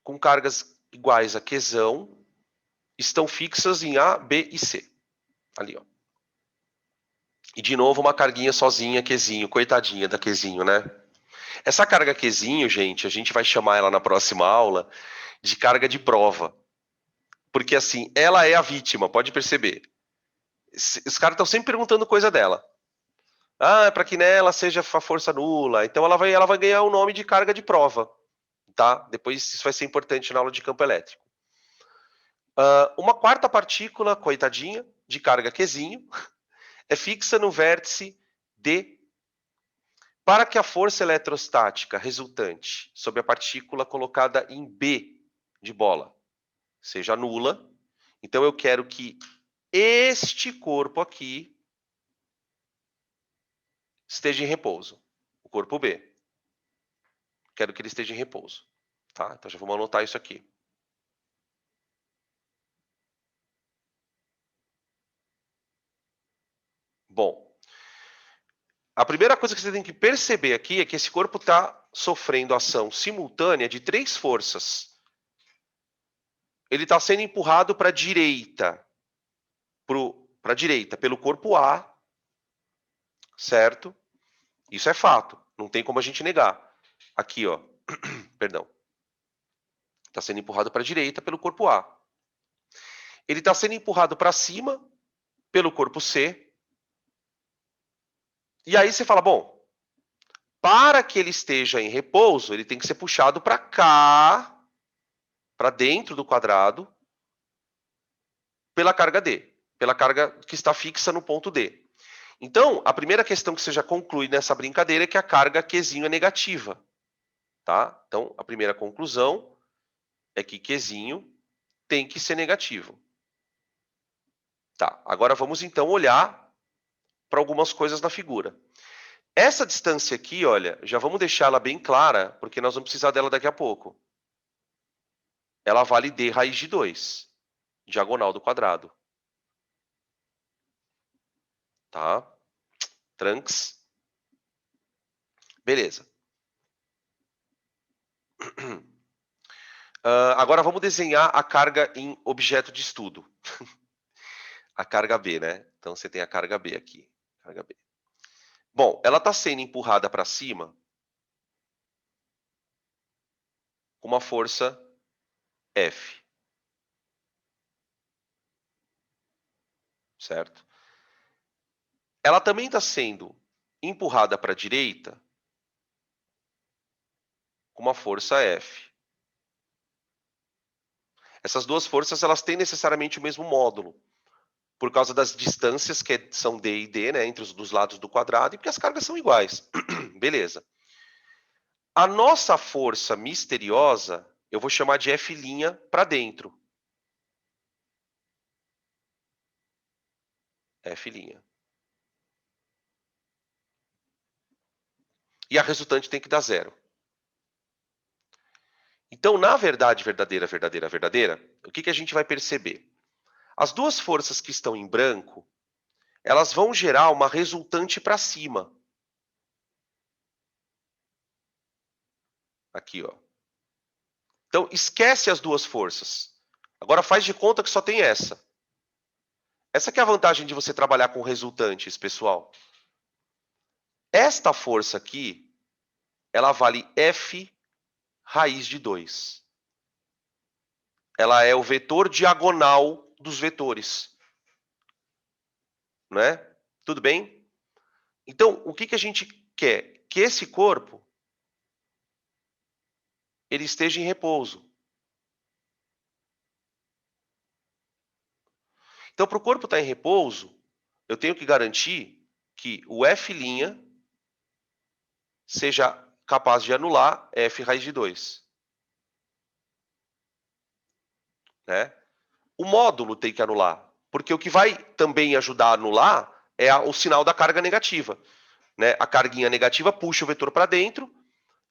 com cargas iguais a Qzão estão fixas em A, B e C. Ali, ó. E de novo uma carguinha sozinha, Qzinho. Coitadinha da Qzinho, né? Essa carga Qzinho, gente, a gente vai chamar ela na próxima aula de carga de prova. Porque assim, ela é a vítima, pode perceber. Os caras estão sempre perguntando coisa dela. Ah, para que nela seja a força nula. Então ela vai ganhar o nome de carga de prova. Tá? Depois isso vai ser importante na aula de campo elétrico. Uma quarta partícula, coitadinha, de carga Qzinho, é fixa no vértice D. Para que a força eletrostática resultante sobre a partícula colocada em B de bola seja nula, então eu quero que este corpo aqui esteja em repouso, o corpo B. Quero que ele esteja em repouso. Tá? Então já vamos anotar isso aqui. Bom, a primeira coisa que você tem que perceber aqui é que esse corpo está sofrendo ação simultânea de 3 forças. Ele está sendo empurrado para a direita, pelo corpo A, certo? Isso é fato, não tem como a gente negar. Aqui, ó, perdão. Está sendo empurrado para a direita pelo corpo A. Ele está sendo empurrado para cima pelo corpo C. E aí você fala, bom, para que ele esteja em repouso, ele tem que ser puxado para cá, para dentro do quadrado, pela carga D, pela carga que está fixa no ponto D. Então, a primeira questão que você já conclui nessa brincadeira é que a carga Qzinho é negativa. Tá? Então, a primeira conclusão é que Qzinho tem que ser negativo. Tá, agora vamos então olhar para algumas coisas na figura. Essa distância aqui, olha, já vamos deixar ela bem clara, porque nós vamos precisar dela daqui a pouco. Ela vale D raiz de 2, diagonal do quadrado. Tá? Tranks. Beleza. Agora vamos desenhar a carga em objeto de estudo. A carga B, né? Então você tem a carga B aqui. Carga B. Bom, ela está sendo empurrada para cima com uma força F. Certo? Ela também está sendo empurrada para a direita com uma força F. Essas duas forças elas têm necessariamente o mesmo módulo, por causa das distâncias que são D e D, né, entre os dos lados do quadrado, e porque as cargas são iguais. Beleza. A nossa força misteriosa, eu vou chamar de F' para dentro. F'. E a resultante tem que dar 0. Então, na verdade verdadeira, o que a gente vai perceber? As duas forças que estão em branco, elas vão gerar uma resultante para cima. Aqui, ó. Então, esquece as duas forças. Agora faz de conta que só tem essa. Essa que é a vantagem de você trabalhar com resultantes, pessoal. Esta força aqui, ela vale F raiz de 2. Ela é o vetor diagonal dos vetores. Não é? Tudo bem? Então, o que a gente quer? Que esse corpo ele esteja em repouso. Então, para o corpo estar em repouso, eu tenho que garantir que o F' seja capaz de anular F raiz de 2. Né? O módulo tem que anular, porque o que vai também ajudar a anular é o sinal da carga negativa. Né? A carguinha negativa puxa o vetor para dentro,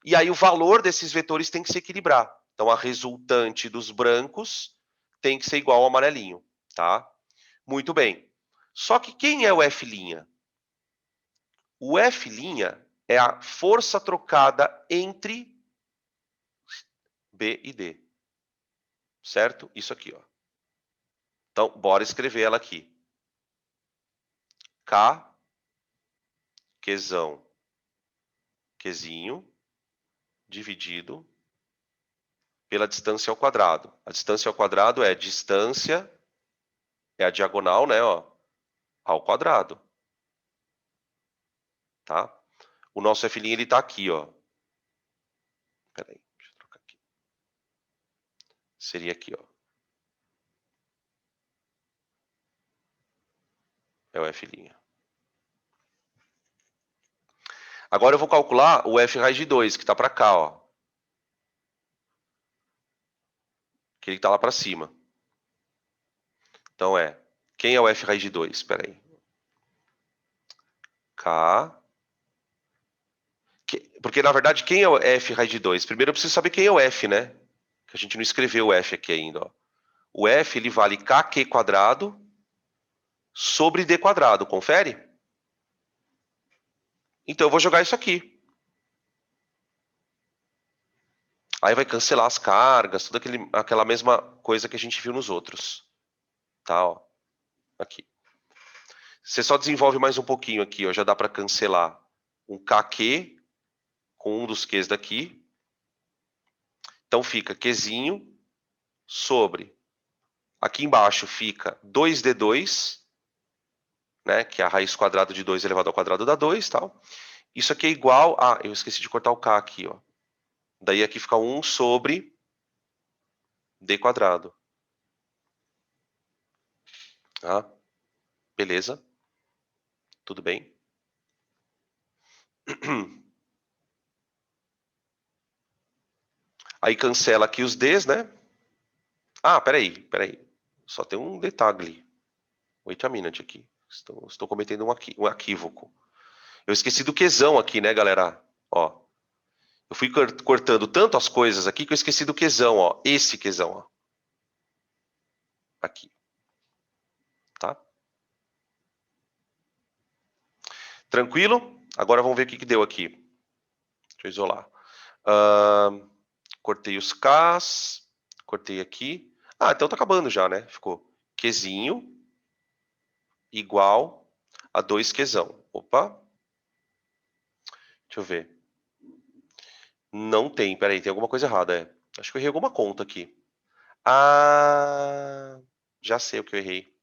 e aí o valor desses vetores tem que se equilibrar. Então, a resultante dos brancos tem que ser igual ao amarelinho. Tá? Muito bem. Só que quem é o F'? O F' é a força trocada entre B e D. Certo? Isso aqui, ó. Então, bora escrever ela aqui. K, Qzão, Qzinho, dividido pela distância ao quadrado. A distância ao quadrado é distância, é a diagonal, né, ó, ao quadrado. Tá? O nosso F' ele tá aqui, ó. Espera aí, deixa eu trocar aqui. Seria aqui, ó. É o F'. Agora eu vou calcular o F raiz de 2, que está para cá, ó. Que ele está lá para cima. Então quem é o F raiz de 2? Espera aí. K. Porque, na verdade, quem é o F raiz de 2? Primeiro eu preciso saber quem é o F, né? Que a gente não escreveu o F aqui ainda, ó. O F, ele vale kq² sobre d². Confere? Então eu vou jogar isso aqui. Aí vai cancelar as cargas, toda aquela mesma coisa que a gente viu nos outros. Tá, ó. Aqui. Você só desenvolve mais um pouquinho aqui, ó. Já dá para cancelar um kq com um dos q's daqui. Então fica qzinho sobre... Aqui embaixo fica 2d2, né? Que é a raiz quadrada de 2 elevado ao quadrado dá 2, tal. Isso aqui é igual a... Eu esqueci de cortar o k aqui, ó. Daí aqui fica 1 sobre d². Tá? Beleza? Tudo bem? Aí cancela aqui os d's, né? Ah, peraí. Só tem um detalhe. Wait a minute aqui. Estou cometendo um equívoco. Eu esqueci do quezão aqui, né, galera? Ó. Eu fui cortando tanto as coisas aqui que eu esqueci do quezão, ó. Esse quezão, ó. Aqui. Tá? Tranquilo? Agora vamos ver o que deu aqui. Deixa eu isolar. Cortei os Ks. Cortei aqui. Ah, então tá acabando já, né? Ficou Qzinho igual a 2Qzão. Opa. Deixa eu ver. Não tem. Peraí, tem alguma coisa errada. Acho que eu errei alguma conta aqui. Ah, já sei o que eu errei.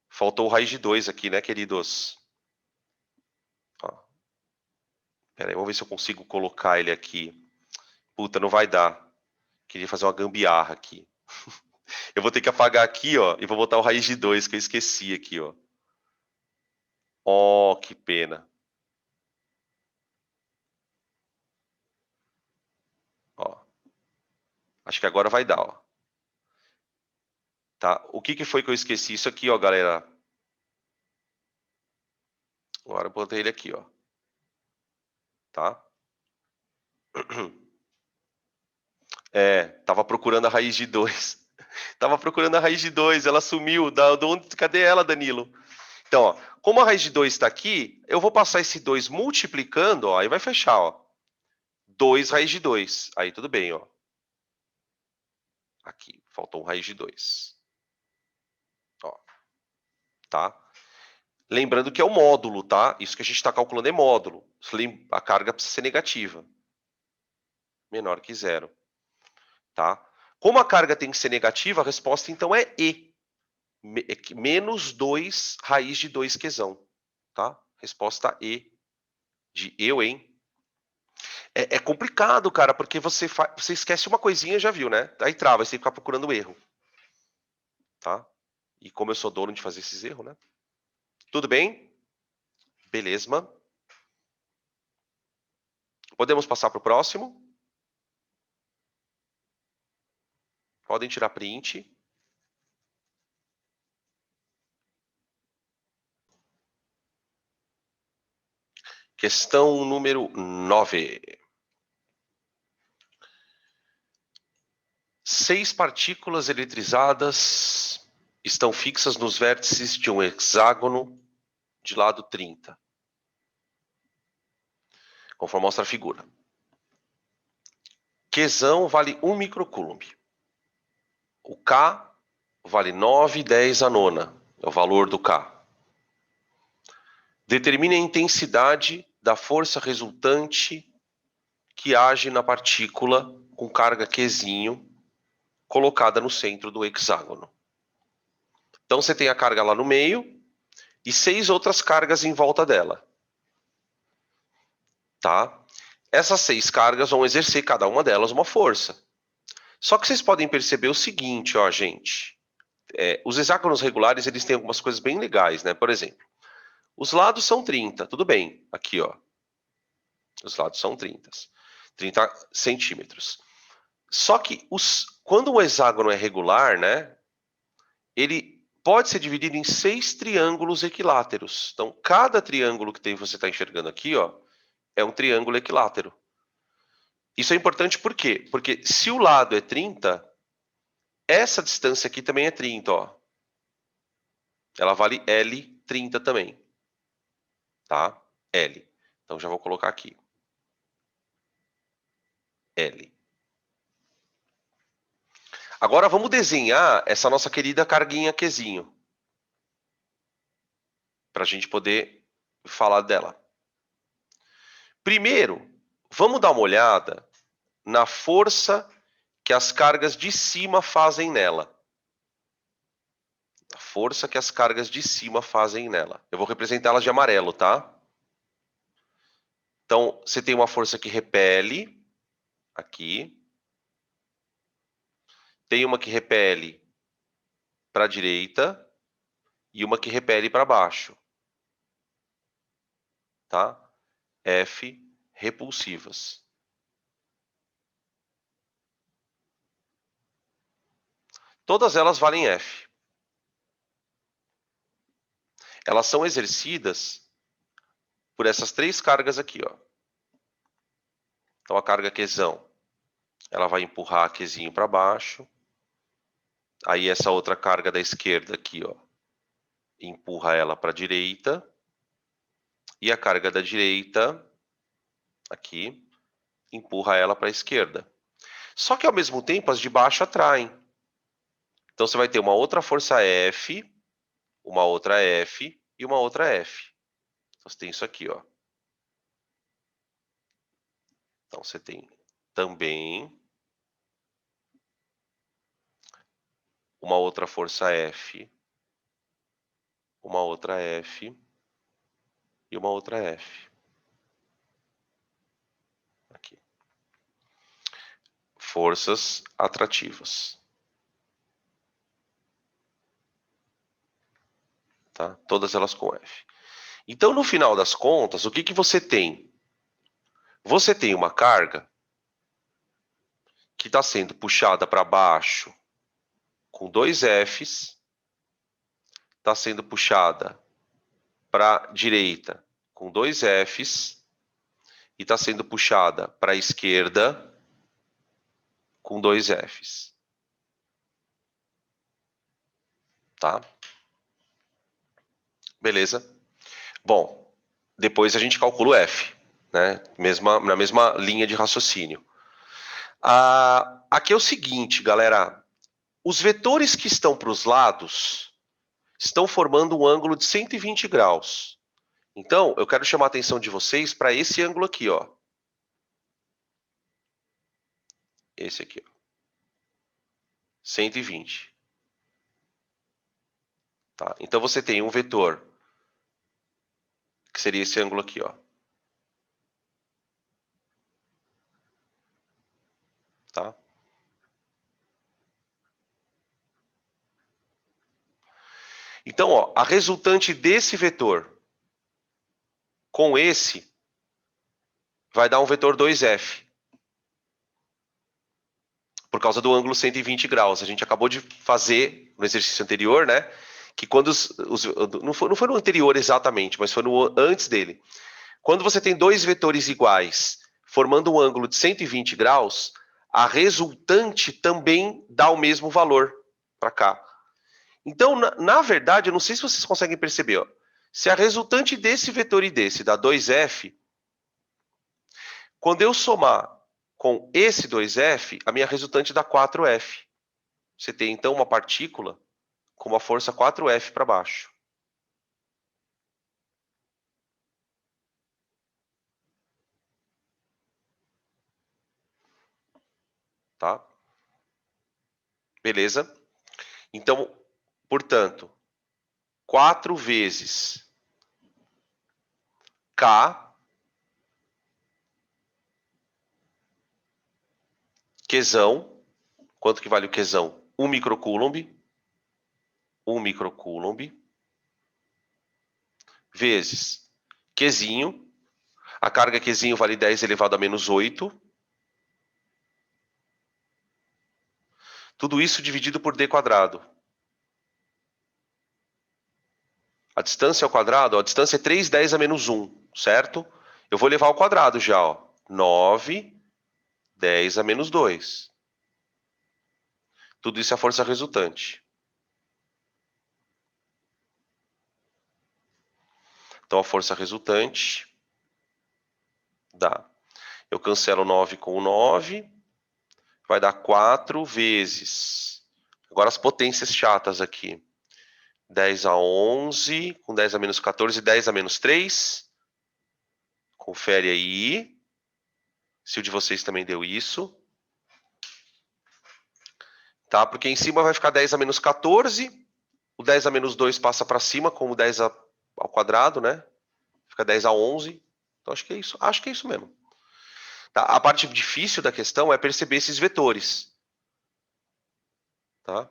Faltou o raiz de 2 aqui, né, queridos? Ó. Peraí, vamos ver se eu consigo colocar ele aqui. Puta, não vai dar. Queria fazer uma gambiarra aqui. Eu vou ter que apagar aqui, ó, e vou botar o raiz de 2, que eu esqueci aqui, ó. Ó, que pena. Ó. Acho que agora vai dar, ó. Tá? O que foi que eu esqueci? Isso aqui, ó, galera. Agora eu botei ele aqui, ó. Tá? Tava procurando a raiz de 2. Tava procurando a raiz de 2, ela sumiu. Cadê ela, Danilo? Então, ó, como a raiz de 2 está aqui, eu vou passar esse 2 multiplicando, ó, aí vai fechar, ó. 2 raiz de 2. Aí tudo bem, ó. Aqui, faltou um raiz de 2. Ó. Tá? Lembrando que é o módulo, tá? Isso que a gente está calculando é módulo. A carga precisa ser negativa. Menor que 0. Tá? Como a carga tem que ser negativa, a resposta então é E. Menos 2 raiz de 2 quezão. Tá? Resposta E. De eu, hein? É complicado, cara, porque você esquece uma coisinha, já viu, né? Aí trava, você tem que ficar procurando erro. Tá? E como eu sou dono de fazer esses erros, né? Tudo bem? Beleza. Podemos passar para o próximo? Podem tirar print. Questão número 9. 6 partículas eletrizadas estão fixas nos vértices de um hexágono de lado 30. Conforme mostra a figura. Qzão vale 1 microcoulomb. O K vale 9/10 a nona. É o valor do K. Determine a intensidade da força resultante que age na partícula com carga Qzinho colocada no centro do hexágono. Então você tem a carga lá no meio e 6 outras cargas em volta dela. Tá? Essas 6 cargas vão exercer cada uma delas uma força. Só que vocês podem perceber o seguinte, ó, gente. Os hexágonos regulares, eles têm algumas coisas bem legais, né? Por exemplo, os lados são 30, tudo bem. Aqui, ó. Os lados são 30 centímetros. Só que quando o hexágono é regular, né? Ele pode ser dividido em 6 triângulos equiláteros. Então, cada triângulo que você está enxergando aqui, ó, é um triângulo equilátero. Isso é importante por quê? Porque se o lado é 30, essa distância aqui também é 30, ó. Ela vale L30 também. Tá? L. Então já vou colocar aqui. L. Agora vamos desenhar essa nossa querida carguinha Qzinho. Para a gente poder falar dela. Primeiro, vamos dar uma olhada na força que as cargas de cima fazem nela. A força que as cargas de cima fazem nela. Eu vou representá-las de amarelo, tá? Então, você tem uma força que repele, aqui. Tem uma que repele para a direita e uma que repele para baixo. Tá? F, repulsivas. Todas elas valem F. Elas são exercidas por essas 3 cargas aqui, ó. Então, a carga Qzão, ela vai empurrar a Qzinho para baixo. Aí, essa outra carga da esquerda aqui, ó, empurra ela para a direita. E a carga da direita, aqui, empurra ela para a esquerda. Só que, ao mesmo tempo, as de baixo atraem. Então, você vai ter uma outra força F, uma outra F e uma outra F. Então, você tem isso aqui, ó. Então, você tem também uma outra força F, uma outra F e uma outra F. Aqui. Forças atrativas. Tá? Todas elas com F. Então, no final das contas, o que, que você tem? Você tem uma carga que está sendo puxada para baixo com 2 Fs, está sendo puxada para a direita com 2 Fs e está sendo puxada para a esquerda com 2 Fs. Tá? Beleza? Bom, depois a gente calcula o F, né? Na mesma linha de raciocínio. Aqui é o seguinte, galera. Os vetores que estão para os lados estão formando um ângulo de 120 graus. Então, eu quero chamar a atenção de vocês para esse ângulo aqui, ó. Esse aqui, ó. 120. Tá? Então, você tem um vetor, que seria esse ângulo aqui, ó. Tá? Então, ó, a resultante desse vetor com esse vai dar um vetor 2F. Por causa do ângulo 120 graus. A gente acabou de fazer no exercício anterior, né? Que quando não foi no anterior exatamente, mas foi no antes dele. Quando você tem 2 vetores iguais formando um ângulo de 120 graus, a resultante também dá o mesmo valor para cá. Então, na verdade, eu não sei se vocês conseguem perceber, ó, se a resultante desse vetor e desse dá 2F, quando eu somar com esse 2F, a minha resultante dá 4F. Você tem, então, uma partícula com uma força 4F para baixo. tá? Beleza? Então, portanto, 4 vezes K, Qzão, quanto que vale o Qzão? 1 microcoulomb, 1 microcoulomb, vezes Qzinho, a carga Qzinho vale 10 elevado a menos 8, tudo isso dividido por D quadrado. A distância ao quadrado, ó, a distância é 3, 10 a menos 1, certo? Eu vou levar ao quadrado já, ó. 9, 10 a menos 2. Tudo isso é a força resultante. Então, a força resultante dá. Eu cancelo 9 com 9, vai dar 4 vezes. Agora as potências chatas aqui. 10 a 11, com 10 a menos 14, 10 a menos 3. Confere aí. Se o de vocês também deu isso. Tá? Porque em cima vai ficar 10 a menos 14. O 10 a menos 2 passa para cima, como 10 ao quadrado, né? Fica 10 a 11. Então acho que é isso. Acho que é isso mesmo. Tá? A parte difícil da questão é perceber esses vetores. Tá?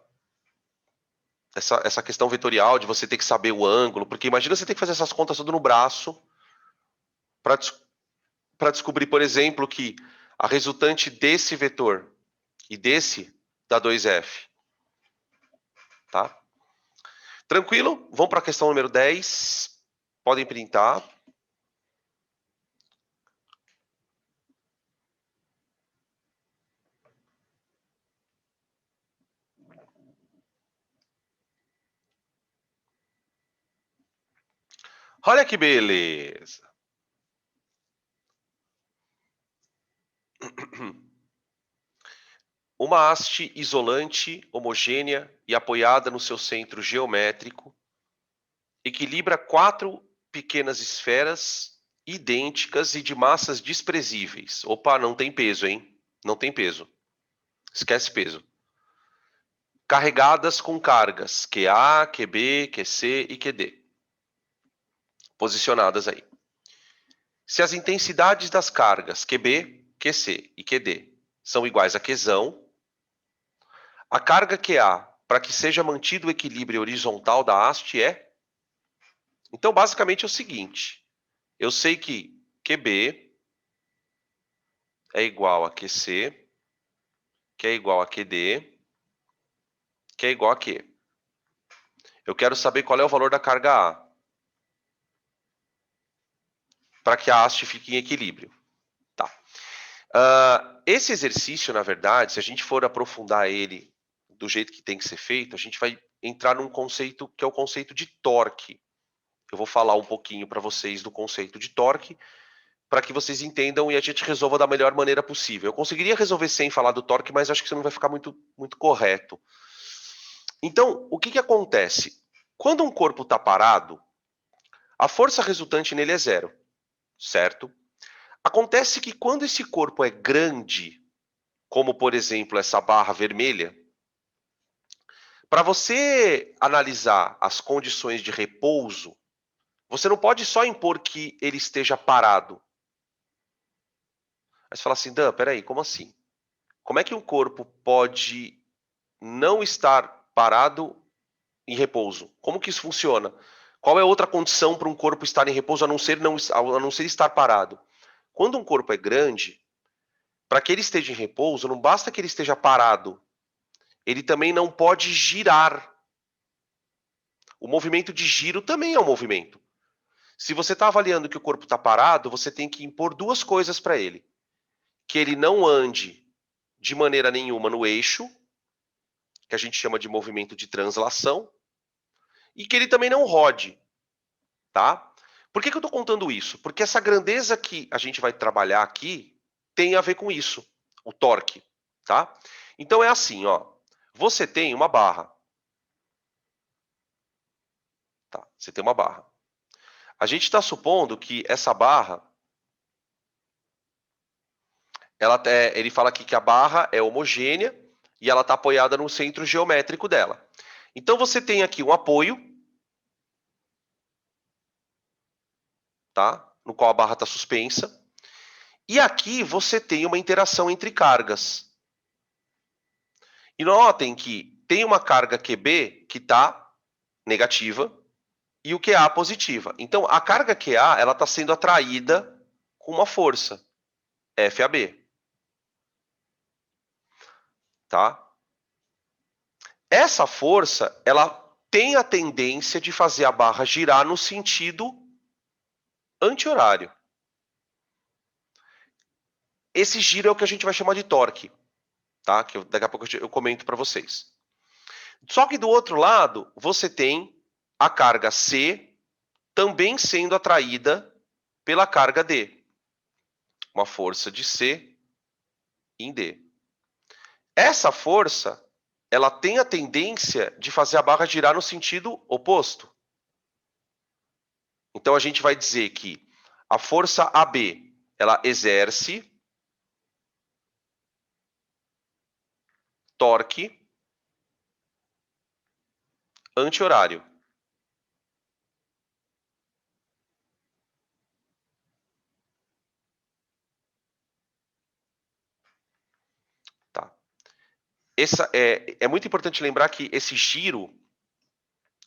Essa questão vetorial de você ter que saber o ângulo, porque imagina você ter que fazer essas contas tudo no braço para descobrir, por exemplo, que a resultante desse vetor e desse dá 2F. Tá? Tranquilo? Vamos para a questão número 10. Podem printar. Olha que beleza. Uma haste isolante, homogênea e apoiada no seu centro geométrico equilibra 4 pequenas esferas idênticas e de massas desprezíveis. Opa, não tem peso, hein? Não tem peso. Esquece peso. Carregadas com cargas QA, QB, QC e QD. Posicionadas aí. Se as intensidades das cargas QB, QC e QD são iguais a Qzão, a carga QA, para que seja mantido o equilíbrio horizontal da haste, é... Então, basicamente, é o seguinte. Eu sei que QB é igual a QC, que é igual a QD, que é igual a Q. Eu quero saber qual é o valor da carga A, para que a haste fique em equilíbrio. Tá. Esse exercício, na verdade, se a gente for aprofundar ele do jeito que tem que ser feito, a gente vai entrar num conceito que é o conceito de torque. Eu vou falar um pouquinho para vocês do conceito de torque, para que vocês entendam e a gente resolva da melhor maneira possível. Eu conseguiria resolver sem falar do torque, mas acho que isso não vai ficar muito correto. Então, o que acontece? Quando um corpo está parado, a força resultante nele é zero, certo? Acontece que quando esse corpo é grande, como por exemplo essa barra vermelha, para você analisar as condições de repouso, você não pode só impor que ele esteja parado. Aí você fala assim, Dan, peraí, como assim? Como é que um corpo pode não estar parado em repouso? Como que isso funciona? Qual é outra condição para um corpo estar em repouso a não ser estar parado? Quando um corpo é grande, para que ele esteja em repouso, não basta que ele esteja parado. Ele também não pode girar. O movimento de giro também é um movimento. Se você está avaliando que o corpo está parado, você tem que impor duas coisas para ele. Que ele não ande de maneira nenhuma no eixo, que a gente chama de movimento de translação, e que ele também não rode. Tá? Por que eu estou contando isso? Porque essa grandeza que a gente vai trabalhar aqui tem a ver com isso, o torque. Tá? Então é assim, ó. Você tem uma barra. Tá? Você tem uma barra. A gente está supondo que essa barra ele fala aqui que a barra é homogênea e ela está apoiada no centro geométrico dela. Então, você tem aqui um apoio, tá? No qual a barra está suspensa. E aqui você tem uma interação entre cargas. E notem que tem uma carga QB que está negativa e o QA positiva. Então, a carga QA ela está sendo atraída com uma força, FAB. Tá? Essa força ela tem a tendência de fazer a barra girar no sentido anti-horário. Esse giro é o que a gente vai chamar de torque, tá? Que daqui a pouco eu comento para vocês. Só que do outro lado, você tem a carga C também sendo atraída pela carga D. Uma força de C em D. Essa força, ela tem a tendência de fazer a barra girar no sentido oposto. Então, a gente vai dizer que a força AB, ela exerce torque anti-horário. Tá. É muito importante lembrar que esse giro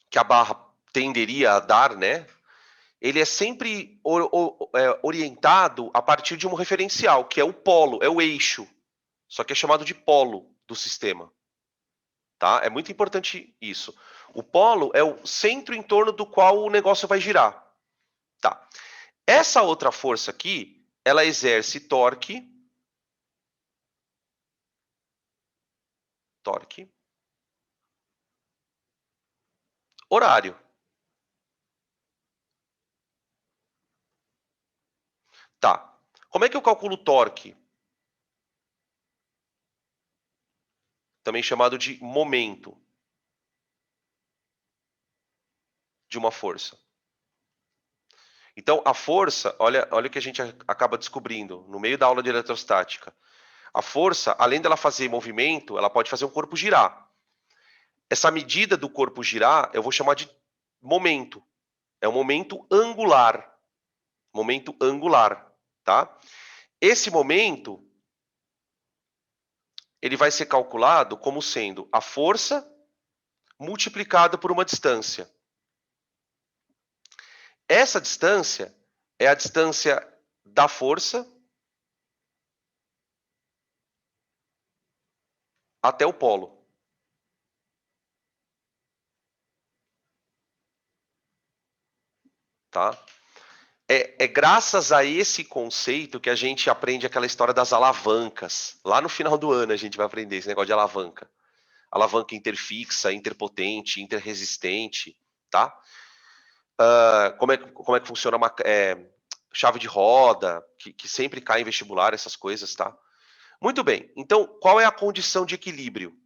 que a barra tenderia a dar, né? Ele é sempre orientado a partir de um referencial, que é o polo, é o eixo. Só que é chamado de polo do sistema. Tá? É muito importante isso. O polo é o centro em torno do qual o negócio vai girar. Tá. Essa outra força aqui, ela exerce torque horário. Tá. Como é que eu calculo o torque? Também chamado de momento de uma força. Então, a força, olha o que a gente acaba descobrindo no meio da aula de eletrostática. A força, além dela fazer movimento, ela pode fazer o corpo girar. Essa medida do corpo girar, eu vou chamar de momento. É um momento angular. Momento angular, tá? Esse momento, ele vai ser calculado como sendo a força multiplicada por uma distância. Essa distância é a distância da força até o polo. Tá? É graças a esse conceito que a gente aprende aquela história das alavancas. Lá no final do ano a gente vai aprender esse negócio de alavanca. Alavanca interfixa, interpotente, interresistente, tá? Como é que funciona uma chave de roda, que sempre cai em vestibular, essas coisas, tá? Muito bem, então qual é a condição de equilíbrio?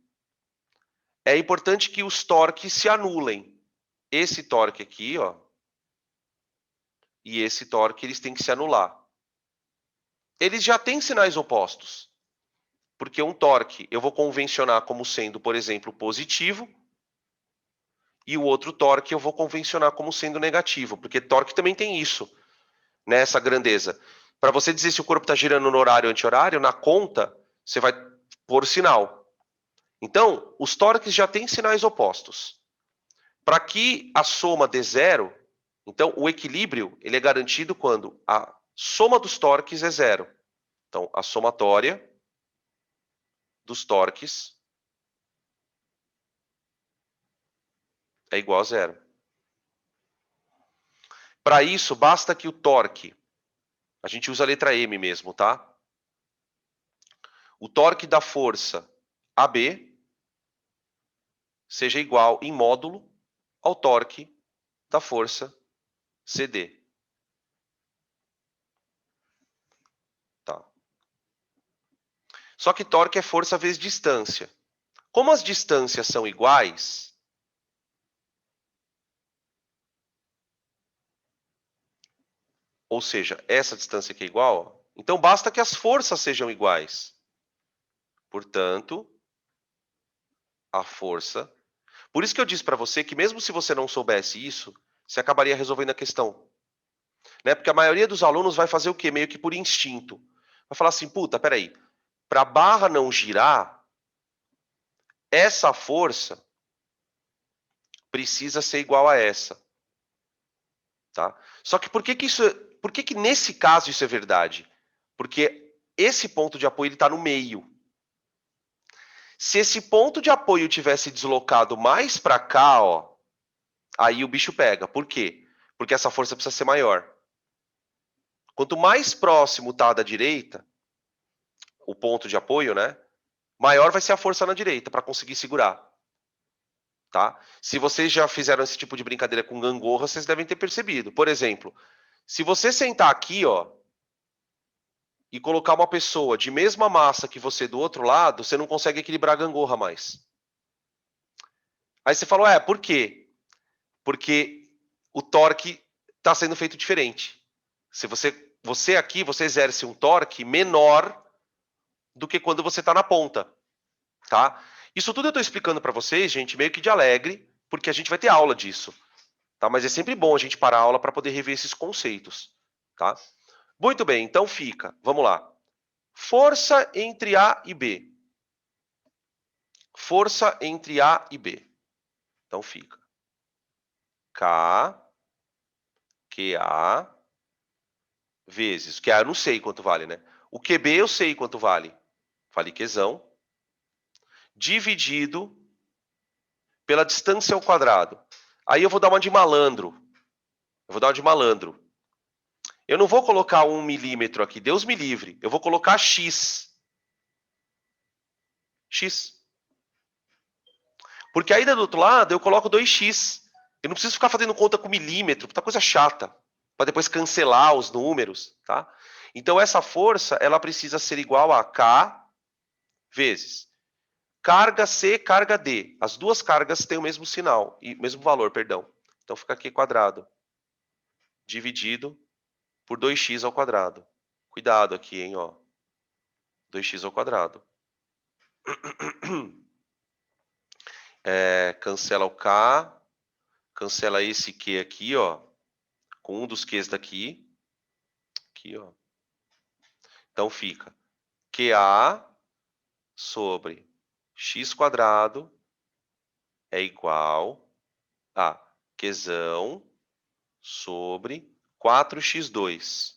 É importante que os torques se anulem. Esse torque aqui, ó, e esse torque, eles têm que se anular. Eles já têm sinais opostos. Porque um torque eu vou convencionar como sendo, por exemplo, positivo, e o outro torque eu vou convencionar como sendo negativo, porque torque também tem isso, né, essa grandeza. Para você dizer se o corpo está girando no horário ou anti-horário, na conta, você vai pôr sinal. Então, os torques já têm sinais opostos. Para que a soma dê zero, então o equilíbrio ele é garantido quando a soma dos torques é zero. Então, a somatória dos torques é igual a zero. Para isso, basta que o torque, a gente usa a letra M mesmo, tá? O torque da força AB seja igual em módulo ao torque da força CD. Tá. Só que torque é força vezes distância. Como as distâncias são iguais, ou seja, essa distância aqui é igual, ó, Então, basta que as forças sejam iguais. Portanto, a força... Por isso que eu disse para você que mesmo se você não soubesse isso, você acabaria resolvendo a questão. Né? Porque a maioria dos alunos vai fazer o quê? Meio que por instinto. Vai falar assim, puta, peraí, para a barra não girar, essa força precisa ser igual a essa. Tá? Só que por que nesse caso isso é verdade? Porque esse ponto de apoio está no meio. Se esse ponto de apoio tivesse deslocado mais para cá, ó, aí o bicho pega. Por quê? Porque essa força precisa ser maior. Quanto mais próximo está da direita, o ponto de apoio, né? Maior vai ser a força na direita para conseguir segurar. Tá? Se vocês já fizeram esse tipo de brincadeira com gangorra, vocês devem ter percebido. Por exemplo, se você sentar aqui, ó, e colocar uma pessoa de mesma massa que você do outro lado, você não consegue equilibrar a gangorra mais. Aí você falou, por quê? Porque o torque está sendo feito diferente. Se você aqui, você exerce um torque menor do que quando você está na ponta, tá? Isso tudo eu estou explicando para vocês, gente, meio que de alegre, porque a gente vai ter aula disso, tá? Mas é sempre bom a gente parar a aula para poder rever esses conceitos, tá? Muito bem, então fica, vamos lá. Força entre A e B. Força entre A e B. Então fica K, QA, vezes. QA eu não sei quanto vale, né? O QB eu sei quanto vale. Vale Qzão. Dividido pela distância ao quadrado. Aí eu vou dar uma de malandro. Eu não vou colocar 1 milímetro aqui, Deus me livre. Eu vou colocar X. X. Porque aí do outro lado eu coloco 2x. Eu não preciso ficar fazendo conta com milímetro, puta coisa chata. Para depois cancelar os números, tá? Então essa força, ela precisa ser igual a K vezes carga C, carga D. As duas cargas têm o mesmo sinal, e mesmo valor, perdão. Então fica aqui quadrado. Dividido por 2x ao quadrado. Cuidado aqui, hein, ó. 2x ao quadrado. Cancela o K. Cancela esse Q aqui, ó. Com um dos Qs daqui. Aqui, ó. Então fica QA sobre x quadrado é igual a Qzão sobre 4x2,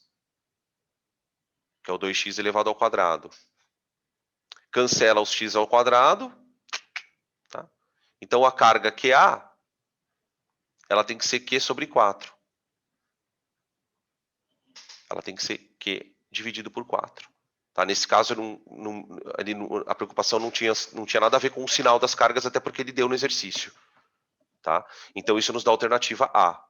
que é o 2x elevado ao quadrado. Cancela os x ao quadrado. Tá? Então a carga QA, ela tem que ser Q sobre 4. Ela tem que ser Q dividido por 4. Tá? Nesse caso, a preocupação não tinha nada a ver com o sinal das cargas, até porque ele deu no exercício. Tá? Então isso nos dá a alternativa A.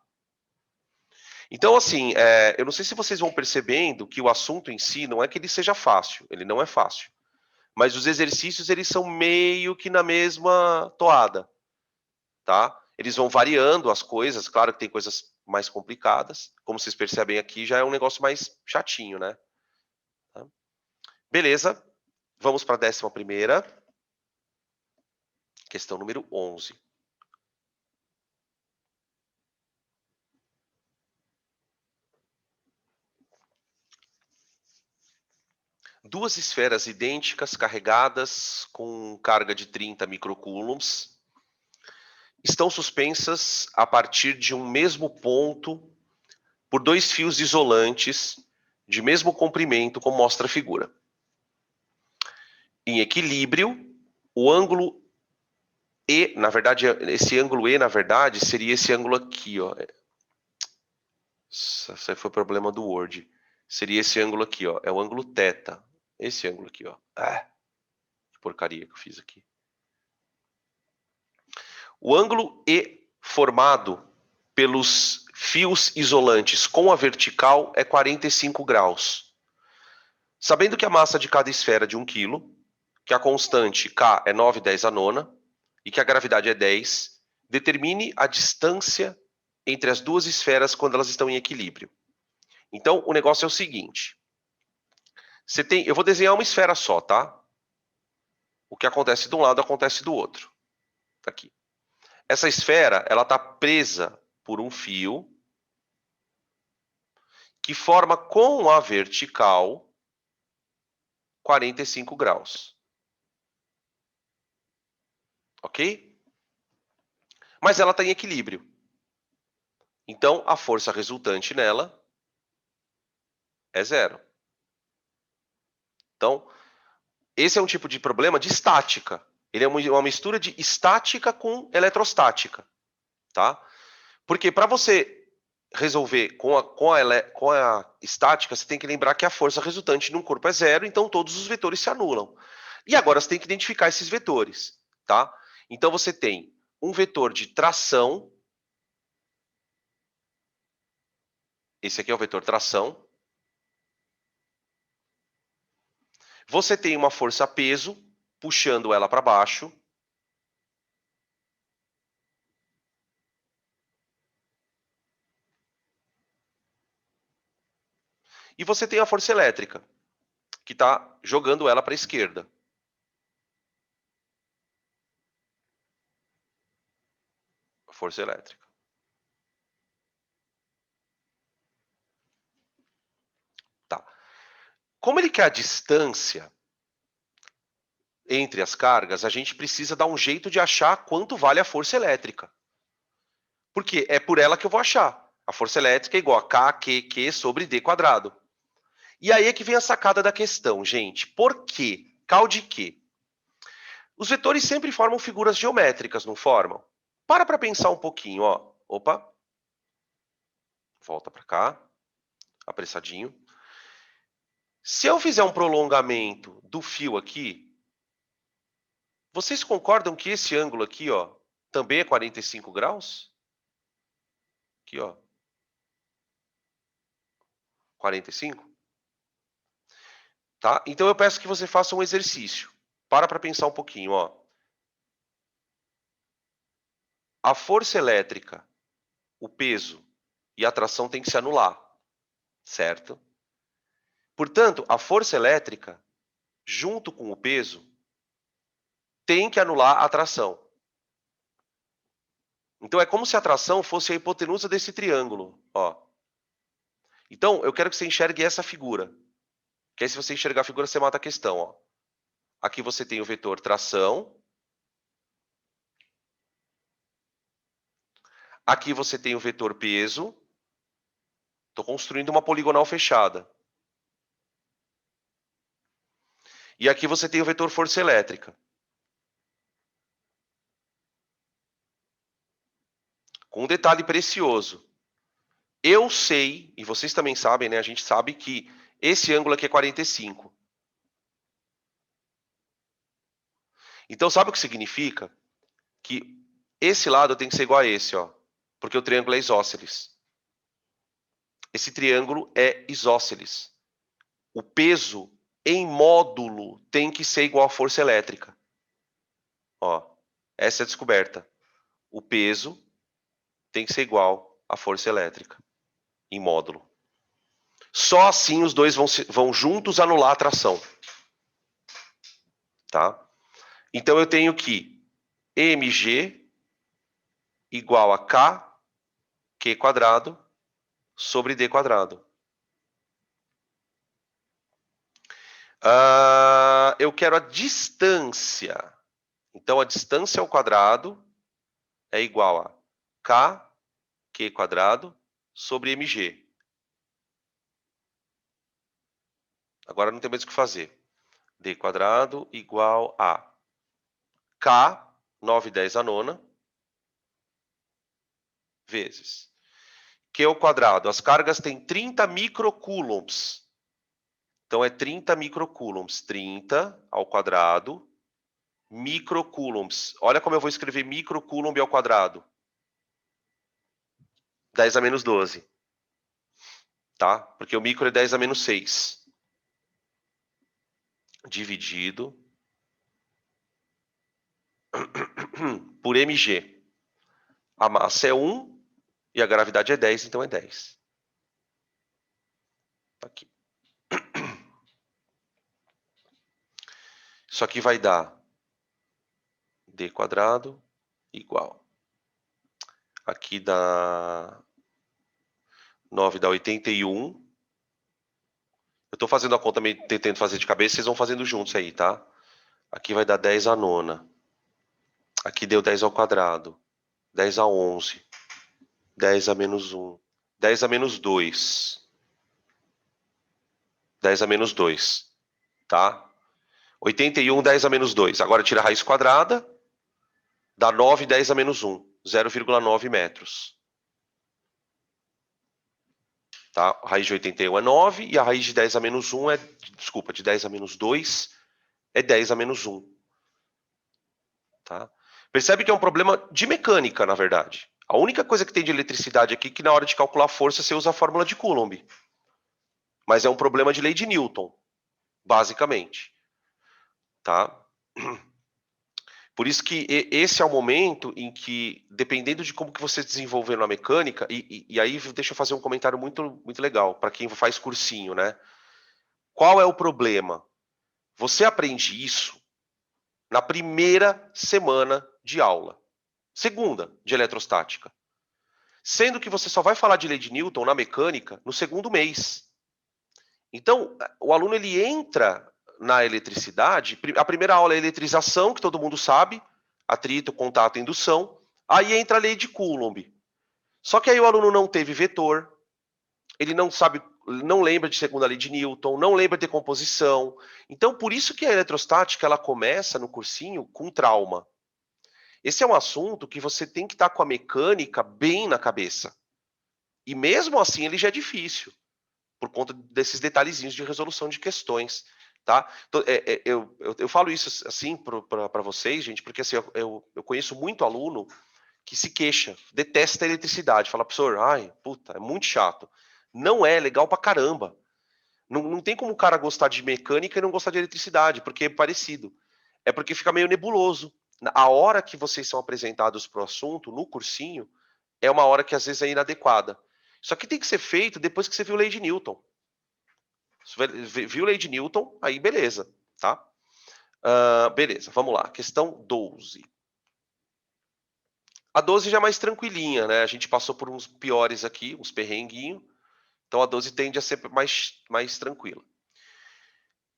Então, assim, eu não sei se vocês vão percebendo que o assunto em si não é que ele seja fácil, ele não é fácil. Mas os exercícios, eles são meio que na mesma toada, tá? Eles vão variando as coisas, claro que tem coisas mais complicadas. Como vocês percebem aqui, já é um negócio mais chatinho, né? Tá? Beleza, vamos para a 11ª. Questão número 11. Duas esferas idênticas carregadas com carga de 30 microcoulombs estão suspensas a partir de um mesmo ponto por dois fios isolantes de mesmo comprimento, como mostra a figura. Em equilíbrio, o ângulo E, na verdade, esse ângulo E, na verdade, seria esse ângulo aqui, ó. Esse foi o problema do Word. Seria esse ângulo aqui, ó. É o ângulo θ. Esse ângulo aqui, ó. Que porcaria que eu fiz aqui. O ângulo E formado pelos fios isolantes com a vertical é 45 graus. Sabendo que a massa de cada esfera é de 1 kg, que a constante K é 9/10 a nona e que a gravidade é 10, determine a distância entre as duas esferas quando elas estão em equilíbrio. Então, o negócio é o seguinte. eu vou desenhar uma esfera só, tá? O que acontece de um lado acontece do outro. Tá aqui. Essa esfera, ela está presa por um fio que forma com a vertical 45 graus. Ok? Mas ela está em equilíbrio. Então, a força resultante nela é zero. Então, esse é um tipo de problema de estática. Ele é uma mistura de estática com eletrostática. Tá? Porque para você resolver com a estática, você tem que lembrar que a força resultante num corpo é zero, então todos os vetores se anulam. E agora você tem que identificar esses vetores. Tá? Então você tem um vetor de tração. Esse aqui é o vetor tração. Você tem uma força peso, puxando ela para baixo. E você tem a força elétrica, que está jogando ela para a esquerda. Força elétrica. Tá. Como ele quer a distância entre as cargas, a gente precisa dar um jeito de achar quanto vale a força elétrica. Porque é por ela que eu vou achar. A força elétrica é igual a K sobre D quadrado. E aí é que vem a sacada da questão, gente. Por quê? Cal de quê? Os vetores sempre formam figuras geométricas, não formam? Para pensar um pouquinho, ó. Opa. Volta para cá. Apressadinho. Se eu fizer um prolongamento do fio aqui, vocês concordam que esse ângulo aqui, ó, também é 45 graus? Aqui, ó. 45? Tá? Então eu peço que você faça um exercício. Para pensar um pouquinho, ó. A força elétrica, o peso e a tração têm que se anular, certo? Portanto, a força elétrica, junto com o peso, tem que anular a tração. Então é como se a tração fosse a hipotenusa desse triângulo, ó. Então, eu quero que você enxergue essa figura. Que aí, se você enxergar a figura, você mata a questão, ó. Aqui você tem o vetor tração. Aqui você tem o vetor peso. Estou construindo uma poligonal fechada. E aqui você tem o vetor força elétrica. Com um detalhe precioso. Eu sei, e vocês também sabem, né? A gente sabe que esse ângulo aqui é 45. Então, sabe o que significa? Que esse lado tem que ser igual a esse, ó. Porque o triângulo é isósceles. Esse triângulo é isósceles. O peso em módulo tem que ser igual à força elétrica. Ó, essa é a descoberta. O peso tem que ser igual à força elétrica em módulo. Só assim os dois vão juntos anular a tração. Tá? Então eu tenho que mg igual a Q quadrado sobre D quadrado. Eu quero a distância. Então a distância ao quadrado é igual a Q quadrado sobre mg. Agora não tem mais o que fazer. D quadrado igual a K, 9/10 a nona, vezes Q ao quadrado. As cargas têm 30 microcoulombs. Então é 30 microcoulombs. 30 ao quadrado, microcoulombs. Olha como eu vou escrever microcoulomb ao quadrado. 10 a menos 12. Tá? Porque o micro é 10 a menos 6. Dividido por mg. A massa é 1 e a gravidade é 10, então é 10. Aqui. Isso aqui vai dar d quadrado igual. Aqui dá 9 dá 81. Eu estou fazendo a conta, tentando fazer de cabeça, vocês vão fazendo juntos aí, tá? Aqui vai dar 10 à nona. Aqui deu 10 ao quadrado. 10 a 11. 10 a menos 1. 10 a menos 2. 10 a menos 2. Tá? 81, 10 a menos 2. Agora tira a raiz quadrada. Dá 9, 10 a menos 1. 0,9 metros. Tá? A raiz de 81 é 9 e a raiz de 10 a menos 1 é... Desculpa, de 10 a menos 2 é 10 a menos 1. Tá? Percebe que é um problema de mecânica, na verdade. A única coisa que tem de eletricidade aqui é que na hora de calcular a força você usa a fórmula de Coulomb. Mas é um problema de lei de Newton, basicamente. Tá? Por isso que esse é o momento em que, dependendo de como que você desenvolver na mecânica, e aí deixa eu fazer um comentário muito, muito legal, para quem faz cursinho, né? Qual é o problema? Você aprende isso na primeira semana de aula. Segunda, de eletrostática. Sendo que você só vai falar de lei de Newton na mecânica no segundo mês. Então, o aluno ele entra na eletricidade, a primeira aula é eletrização, que todo mundo sabe, atrito, contato, indução, aí entra a lei de Coulomb. Só que aí o aluno não teve vetor, ele não sabe, não lembra de segunda lei de Newton, não lembra de decomposição. Então, por isso que a eletrostática ela começa no cursinho com trauma. Esse é um assunto que você tem que estar com a mecânica bem na cabeça. E mesmo assim ele já é difícil, por conta desses detalhezinhos de resolução de questões. Tá? Então, eu falo isso assim para vocês, gente, porque assim, eu conheço muito aluno que se queixa, detesta a eletricidade, fala, professor, ai, puta, é muito chato. Não é legal pra caramba. Não tem como o cara gostar de mecânica e não gostar de eletricidade, porque é parecido. É porque fica meio nebuloso. A hora que vocês são apresentados para o assunto, no cursinho, é uma hora que às vezes é inadequada. Isso aqui tem que ser feito depois que você viu lei de Newton. Viu lei de Newton, aí beleza, tá? Beleza, vamos lá. Questão 12. A 12 já é mais tranquilinha, né? A gente passou por uns piores aqui, uns perrenguinhos. Então a 12 tende a ser mais tranquila.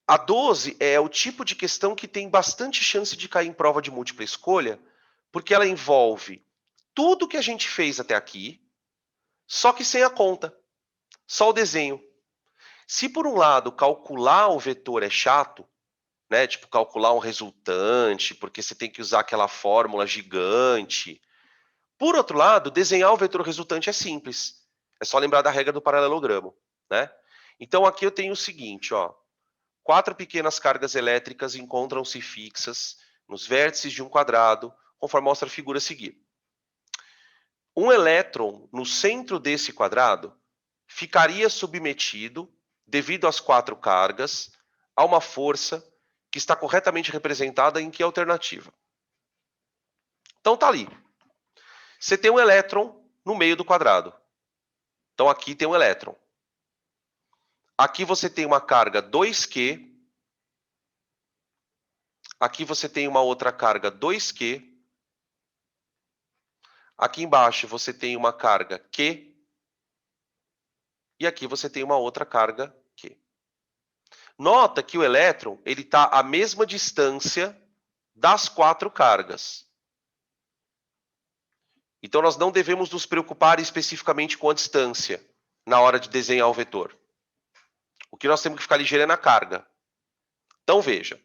A 12 é o tipo de questão que tem bastante chance de cair em prova de múltipla escolha, porque ela envolve tudo que a gente fez até aqui, só que sem a conta, só o desenho. Se por um lado calcular o vetor é chato, né, tipo calcular um resultante, porque você tem que usar aquela fórmula gigante. Por outro lado, desenhar o vetor resultante é simples. É só lembrar da regra do paralelogramo, né? Então aqui eu tenho o seguinte, ó. 4 pequenas cargas elétricas encontram-se fixas nos vértices de um quadrado, conforme mostra a figura a seguir. Um elétron no centro desse quadrado ficaria submetido, devido às 4 cargas, a uma força que está corretamente representada em que alternativa? Então tá ali. Você tem um elétron no meio do quadrado. Então aqui tem um elétron. Aqui você tem uma carga 2Q. Aqui você tem uma outra carga 2Q. Aqui embaixo você tem uma carga Q. E aqui você tem uma outra carga Q. Nota que o elétron ele está à mesma distância das 4 cargas. Então nós não devemos nos preocupar especificamente com a distância na hora de desenhar o vetor. O que nós temos que ficar ligeiro é na carga. Então veja,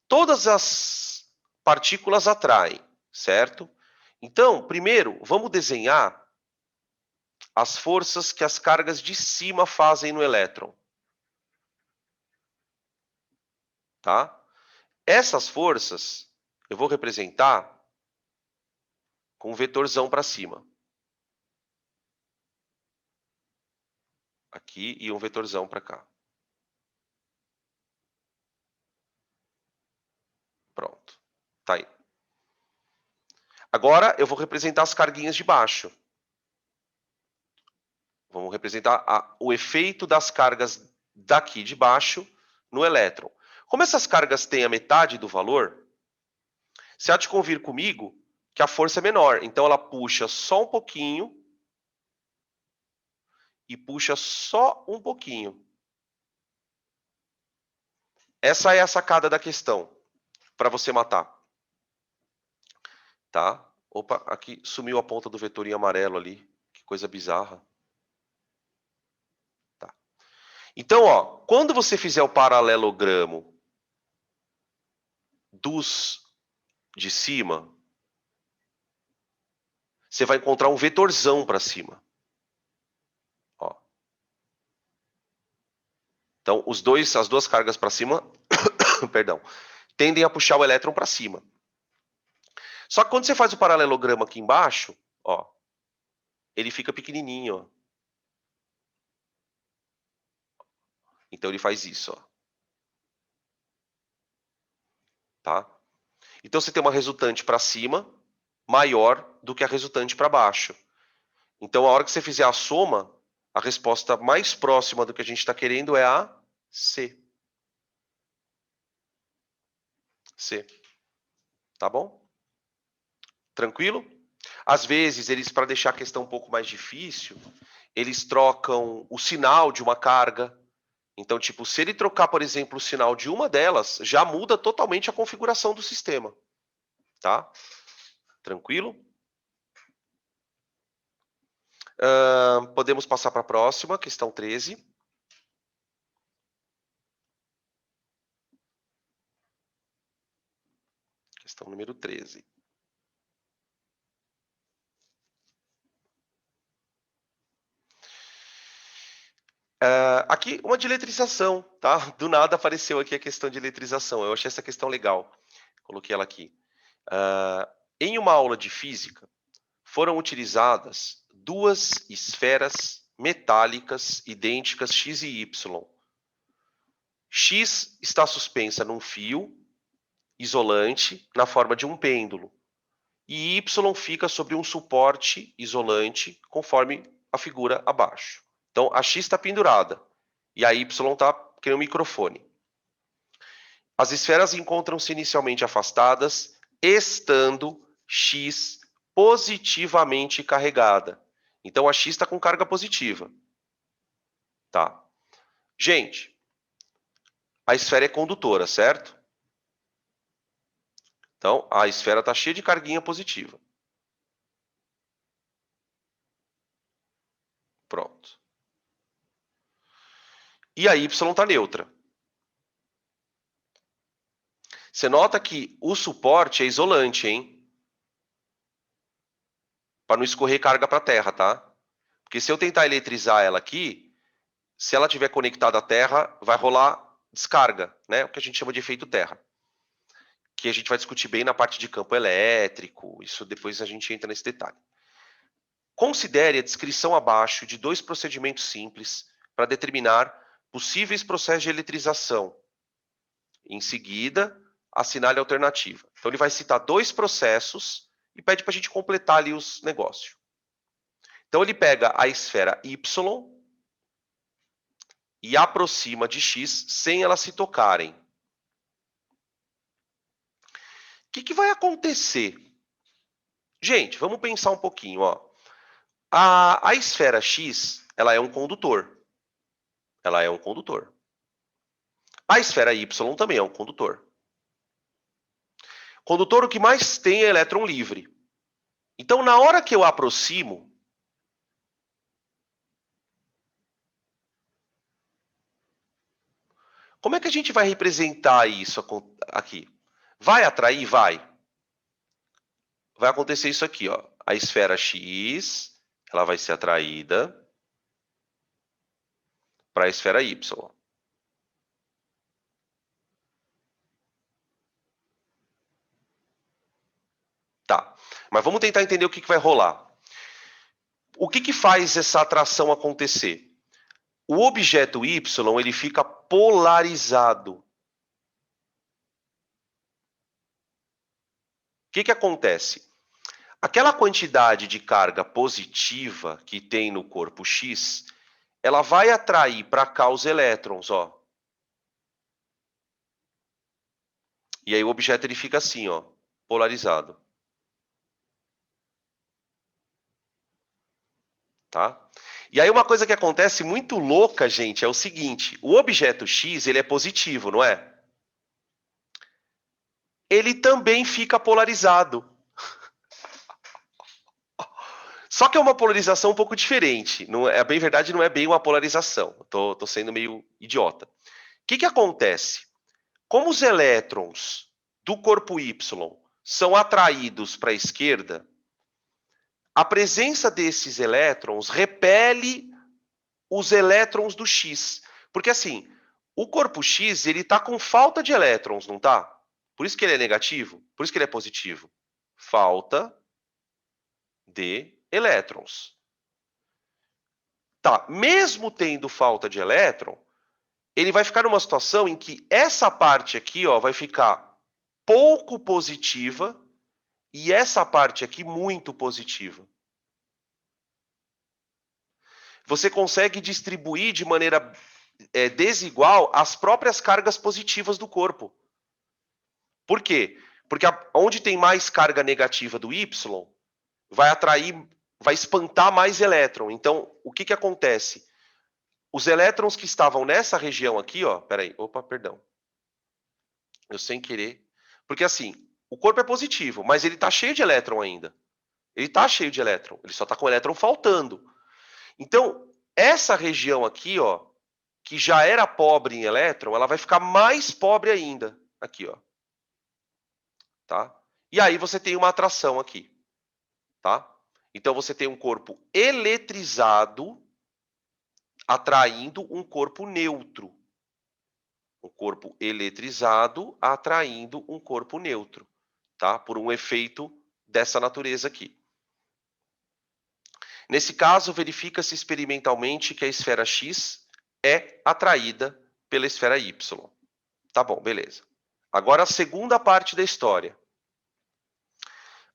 todas as partículas atraem, certo? Então, primeiro, vamos desenhar as forças que as cargas de cima fazem no elétron. Tá? Essas forças eu vou representar com um vetorzão para cima. Aqui e um vetorzão para cá. Pronto. Tá aí. Agora eu vou representar as carguinhas de baixo. Vamos representar o efeito das cargas daqui de baixo no elétron. Como essas cargas têm a metade do valor, você há de convir comigo que a força é menor. Então, ela puxa só um pouquinho e puxa só um pouquinho. Essa é a sacada da questão, para você matar. Tá? Opa, aqui sumiu a ponta do vetor em amarelo ali. Que coisa bizarra. Tá. Então, ó, quando você fizer o paralelogramo dos de cima, você vai encontrar um vetorzão para cima. Ó. Então, as duas cargas para cima, perdão, tendem a puxar o elétron para cima. Só que quando você faz o paralelogramo aqui embaixo, ó, ele fica pequenininho, ó. Então ele faz isso, ó. Tá? Então você tem uma resultante para cima maior do que a resultante para baixo. Então a hora que você fizer a soma, a resposta mais próxima do que a gente está querendo é a C. C. Tá bom? Tranquilo? Às vezes, eles, para deixar a questão um pouco mais difícil, eles trocam o sinal de uma carga. Então, tipo, se ele trocar, por exemplo, o sinal de uma delas, já muda totalmente a configuração do sistema. Tá? Tranquilo? Podemos passar para a próxima, questão 13. Questão número 13. Aqui, uma de eletrização, tá? Do nada apareceu aqui a questão de eletrização. Eu achei essa questão legal. Coloquei ela aqui. Em uma aula de física, foram utilizadas duas esferas metálicas idênticas x e y. X está suspensa num fio isolante na forma de um pêndulo. E y fica sobre um suporte isolante, conforme a figura abaixo. Então, a x está pendurada e a y está que nem um microfone. As esferas encontram-se inicialmente afastadas, estando x positivamente carregada. Então, a x está com carga positiva. Tá? Gente, a esfera é condutora, certo? Então, a esfera está cheia de carguinha positiva. Pronto. E a y está neutra. Você nota que o suporte é isolante, hein? Para não escorrer carga para a terra, tá? Porque se eu tentar eletrizar ela aqui, se ela estiver conectada à terra, vai rolar descarga, né? O que a gente chama de efeito terra. Que a gente vai discutir bem na parte de campo elétrico, isso depois a gente entra nesse detalhe. Considere a descrição abaixo de dois procedimentos simples para determinar possíveis processos de eletrização. Em seguida, assinale a alternativa. Então, ele vai citar dois processos e pede para a gente completar ali os negócios. Então, ele pega a esfera Y e aproxima de X sem elas se tocarem. O que vai acontecer? Gente, vamos pensar um pouquinho. Ó. A esfera X, ela é um condutor. Ela é um condutor. A esfera Y também é um condutor. Condutor, o que mais tem é elétron livre. Então, na hora que eu aproximo, como é que a gente vai representar isso aqui? Vai atrair? Vai. Vai acontecer isso aqui, ó. A esfera X, ela vai ser atraída para a esfera Y. Tá. Mas vamos tentar entender o que vai rolar. O que faz essa atração acontecer? O objeto Y, ele fica polarizado. O que acontece? Aquela quantidade de carga positiva que tem no corpo X, ela vai atrair para cá os elétrons, ó. E aí o objeto ele fica assim, ó, polarizado. Tá? E aí uma coisa que acontece muito louca, gente, é o seguinte: o objeto X ele é positivo, não é? Ele também fica polarizado. Só que é uma polarização um pouco diferente. Não é, bem verdade, não é bem uma polarização. Tô sendo meio idiota. O que acontece? Como os elétrons do corpo Y são atraídos para a esquerda, a presença desses elétrons repele os elétrons do X. Porque assim, o corpo X ele está com falta de elétrons, não tá? Por isso que ele é negativo, por isso que ele é positivo. Falta de elétrons. Tá, mesmo tendo falta de elétron, ele vai ficar numa situação em que essa parte aqui, ó, vai ficar pouco positiva e essa parte aqui muito positiva. Você consegue distribuir de maneira desigual as próprias cargas positivas do corpo. Por quê? Porque onde tem mais carga negativa do Y, vai atrair, vai espantar mais elétron. Então, o que acontece? Os elétrons que estavam nessa região aqui, ó, peraí, opa, perdão. Eu sem querer. Porque assim, o corpo é positivo, mas ele está cheio de elétron ainda. Ele está cheio de elétron, ele só está com elétron faltando. Então, essa região aqui, ó, que já era pobre em elétron, ela vai ficar mais pobre ainda. Aqui, ó. Tá? E aí você tem uma atração aqui. Tá? Então, você tem um corpo eletrizado atraindo um corpo neutro. Um corpo eletrizado atraindo um corpo neutro. Tá? Por um efeito dessa natureza aqui. Nesse caso, verifica-se experimentalmente que a esfera X é atraída pela esfera Y. Tá bom, beleza. Agora a segunda parte da história.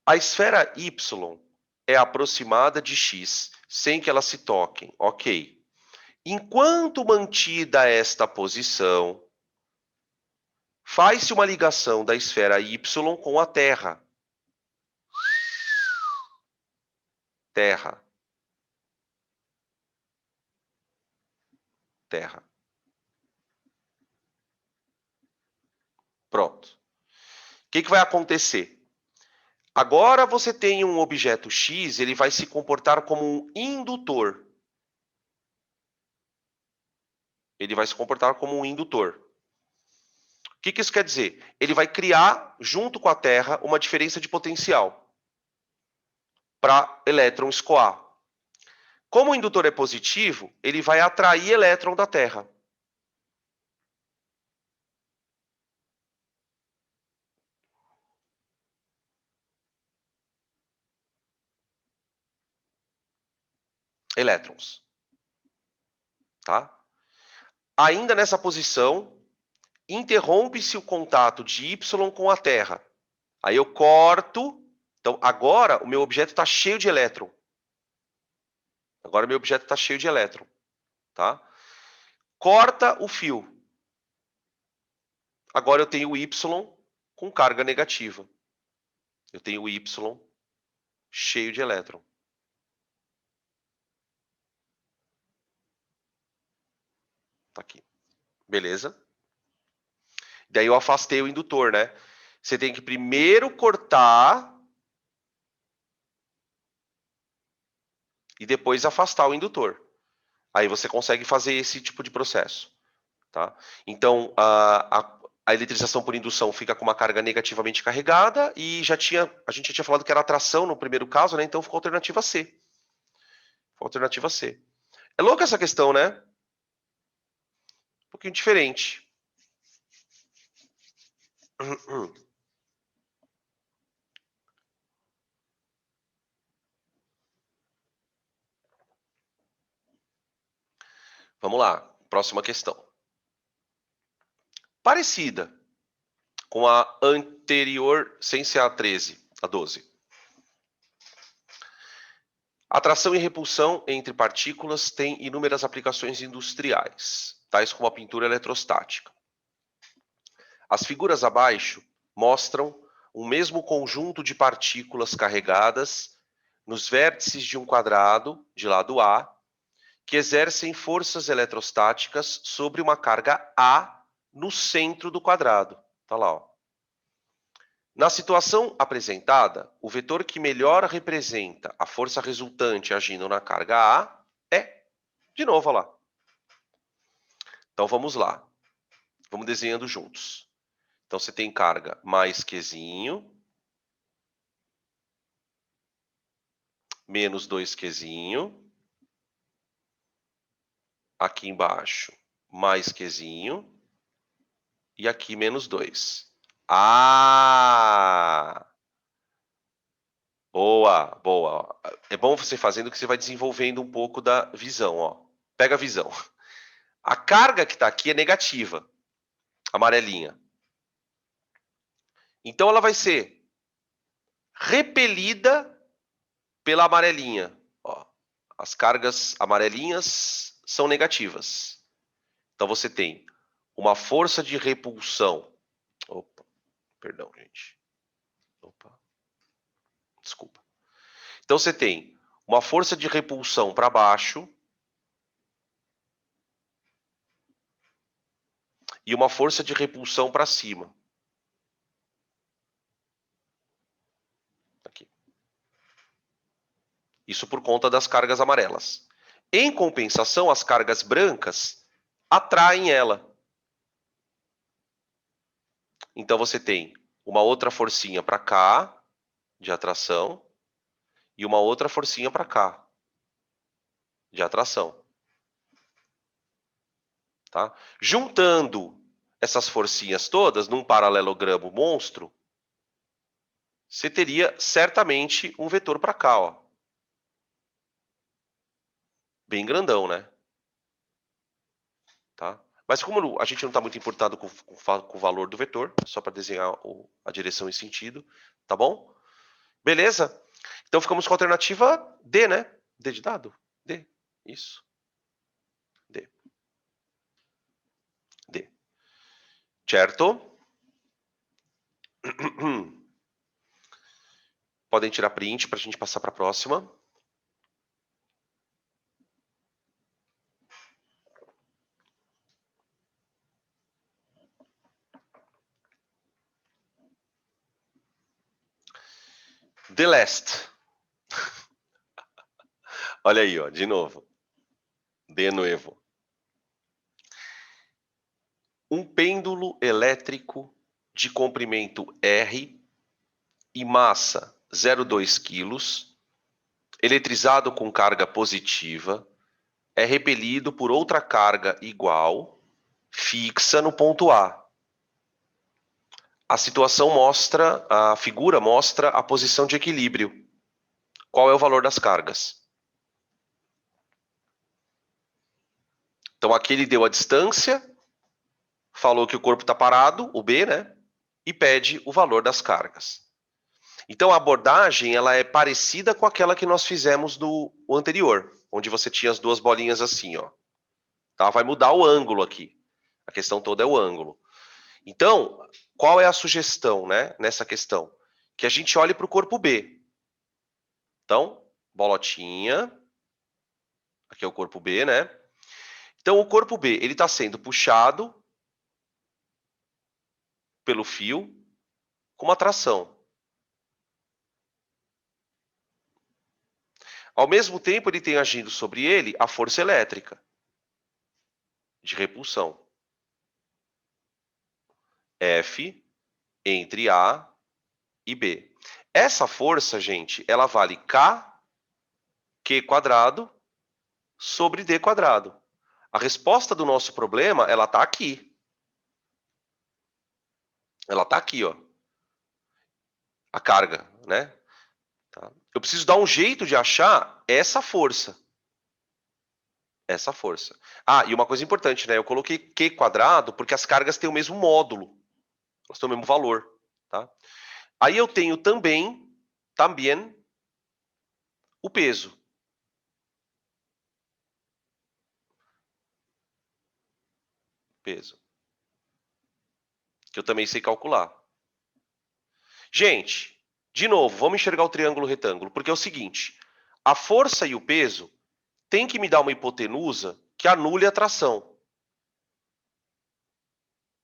A esfera Y é aproximada de X sem que elas se toquem. Ok. Enquanto mantida esta posição, faz-se uma ligação da esfera Y com a Terra. Terra. Terra. Pronto. O que vai acontecer? Agora você tem um objeto X, ele vai se comportar como um indutor. Ele vai se comportar como um indutor. O que isso quer dizer? Ele vai criar, junto com a Terra, uma diferença de potencial para elétron escoar. Como o indutor é positivo, ele vai atrair elétron da Terra. Elétrons. Tá? Ainda nessa posição, interrompe-se o contato de Y com a Terra. Aí eu corto. Então, agora o meu objeto está cheio de elétron. Agora meu objeto está cheio de elétron. Tá? Corta o fio. Agora eu tenho o Y com carga negativa. Eu tenho o Y cheio de elétron. Tá aqui. Beleza? Daí eu afastei o indutor, né? Você tem que primeiro cortar e depois afastar o indutor. Aí você consegue fazer esse tipo de processo. Tá? Então, a eletrização por indução fica com uma carga negativamente carregada e a gente já tinha falado que era atração no primeiro caso, né? Então ficou a alternativa C. Ficou a alternativa C. É louca essa questão, né? Um pouquinho diferente. Vamos lá, próxima questão. Parecida com a anterior, sem ser a 13, a 12. Atração e repulsão entre partículas tem inúmeras aplicações industriais, tais como a pintura eletrostática. As figuras abaixo mostram um mesmo conjunto de partículas carregadas nos vértices de um quadrado de lado A, que exercem forças eletrostáticas sobre uma carga A no centro do quadrado. Tá lá, ó. Na situação apresentada, o vetor que melhor representa a força resultante agindo na carga A é, de novo, olha lá. Então vamos lá. Vamos desenhando juntos. Então você tem carga mais Qzinho, menos 2Qzinho. Aqui embaixo, mais Qzinho. E aqui, menos 2. Ah! Boa, boa. É bom você fazendo que você vai desenvolvendo um pouco da visão, ó. Pega a visão. A carga que está aqui é negativa, amarelinha. Então ela vai ser repelida pela amarelinha. Ó, as cargas amarelinhas são negativas. Então você tem uma força de repulsão. Opa, perdão, gente. Opa, desculpa. Então você tem uma força de repulsão para baixo e uma força de repulsão para cima. Aqui. Isso por conta das cargas amarelas. Em compensação, as cargas brancas atraem ela. Então você tem uma outra forcinha para cá, de atração, e uma outra forcinha para cá, de atração. Tá? Juntando essas forcinhas todas num paralelogramo monstro, você teria certamente um vetor para cá, ó. Bem grandão, né? Tá? Mas como a gente não está muito importado com o valor do vetor, só para desenhar a direção e sentido, tá bom? Beleza? Então ficamos com a alternativa D, né? D de dado? D. Isso. D. D. Certo? Podem tirar print para a gente passar para a próxima. The last. Olha aí, ó, de novo. De novo. Um pêndulo elétrico de comprimento R e massa 0,2 kg, eletrizado com carga positiva, é repelido por outra carga igual, fixa no ponto A. A situação mostra, a figura mostra a posição de equilíbrio. Qual é o valor das cargas? Então aqui ele deu a distância, falou que o corpo está parado, o B, né? E pede o valor das cargas. Então a abordagem ela é parecida com aquela que nós fizemos no anterior, onde você tinha as duas bolinhas assim, ó. Tá? Vai mudar o ângulo aqui. A questão toda é o ângulo. Então, qual é a sugestão, né, nessa questão? Que a gente olhe para o corpo B. Então, bolotinha. Aqui é o corpo B, né? Então, o corpo B ele está sendo puxado pelo fio com uma tração. Ao mesmo tempo, ele tem agindo sobre ele a força elétrica de repulsão. F entre A e B. Essa força, gente, ela vale Q quadrado sobre D quadrado. A resposta do nosso problema, ela está aqui. Ela está aqui, ó. A carga, né? Tá? Eu preciso dar um jeito de achar essa força. Essa força. Ah, e uma coisa importante, né? Eu coloquei Q quadrado porque as cargas têm o mesmo módulo. Elas têm o mesmo valor, tá? Aí eu tenho também o peso. Peso. Que eu também sei calcular. Gente, de novo, vamos enxergar o triângulo retângulo, porque é o seguinte, a força e o peso tem que me dar uma hipotenusa que anule a tração.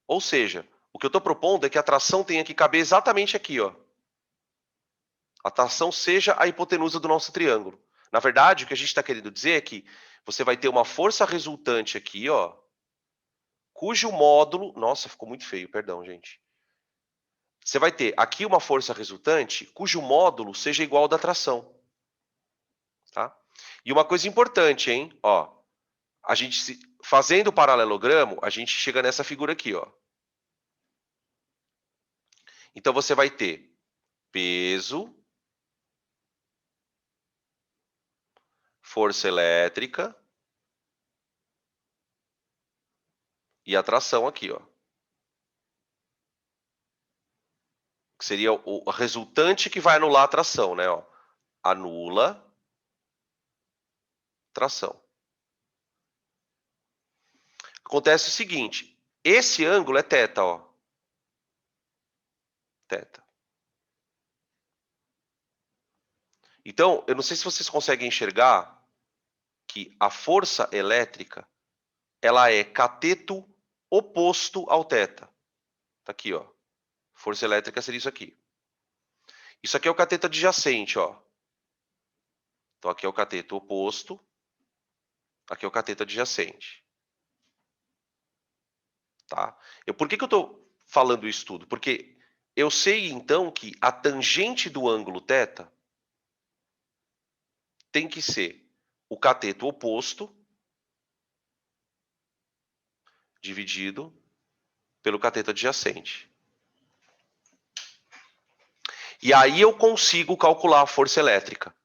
Ou seja, o que eu estou propondo é que a tração tenha que caber exatamente aqui, ó. A tração seja a hipotenusa do nosso triângulo. Na verdade, o que a gente está querendo dizer é que você vai ter uma força resultante aqui, ó, cujo módulo... Nossa, ficou muito feio, perdão, gente. Você vai ter aqui uma força resultante cujo módulo seja igual ao da tração. Tá? E uma coisa importante, hein? Ó, a gente fazendo o paralelogramo, a gente chega nessa figura aqui, ó. Então você vai ter peso, força elétrica e a tração aqui, ó. Que seria o resultante que vai anular a tração, né? Ó. Anula tração. Acontece o seguinte, esse ângulo é θ, ó. Θ. Então, eu não sei se vocês conseguem enxergar que a força elétrica ela é cateto oposto ao θ. Tá aqui, ó. Força elétrica seria isso aqui. Isso aqui é o cateto adjacente, ó. Então aqui é o cateto oposto, aqui é o cateto adjacente. Tá? Por que eu estou falando isso tudo? Porque eu sei então que a tangente do ângulo θ tem que ser o cateto oposto dividido pelo cateto adjacente. E aí eu consigo calcular a força elétrica.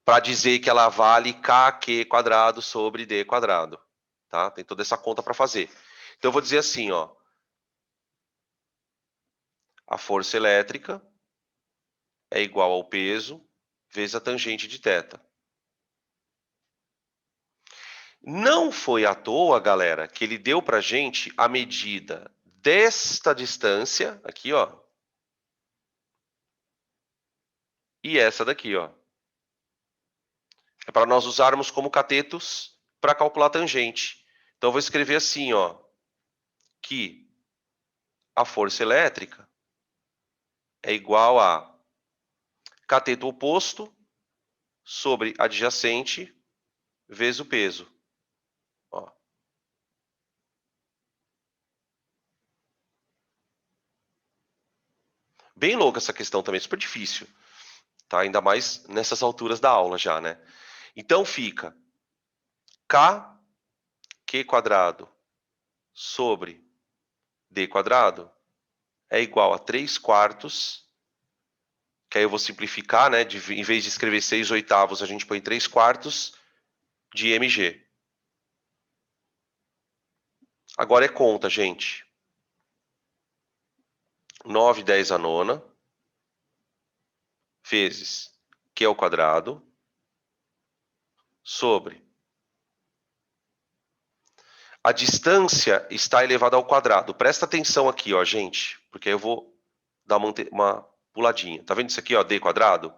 Para dizer que ela vale kq² sobre d². Tá? Tem toda essa conta para fazer. Então eu vou dizer assim, ó. A força elétrica é igual ao peso vezes a tangente de θ. Não foi à toa, galera, que ele deu para a gente a medida desta distância, aqui, ó, e essa daqui, ó. É para nós usarmos como catetos para calcular a tangente. Então, eu vou escrever assim, ó, que a força elétrica é igual a cateto oposto sobre adjacente vezes o peso. Ó. Bem louca essa questão também, super difícil. Tá? Ainda mais nessas alturas da aula já, né? Então fica kq² sobre d² é igual a 3/4, que aí eu vou simplificar, né? Em vez de escrever 6/8, a gente põe 3/4 de mg. Agora é conta, gente. 9/10 vezes q² sobre a distância está elevada ao quadrado. Presta atenção aqui, ó, gente, porque aí eu vou dar uma puladinha. Tá vendo isso aqui, ó, d²?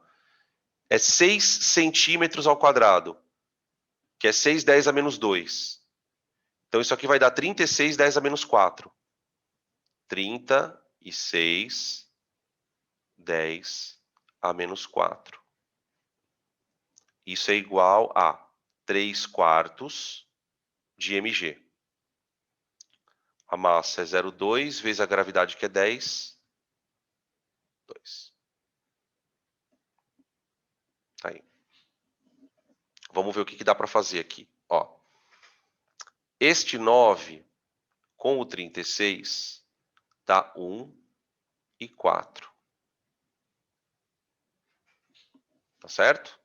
É 6 centímetros ao quadrado, que é 6/10 a menos 2. Então isso aqui vai dar 36/10 a menos 4. 36/10 a menos 4. Isso é igual a 3/4 de mg. A massa é 0,2 vezes a gravidade, que é 10. 2. Tá aí. Vamos ver o que dá para fazer aqui. Ó, este 9 com o 36 dá 1 e 4. Tá certo?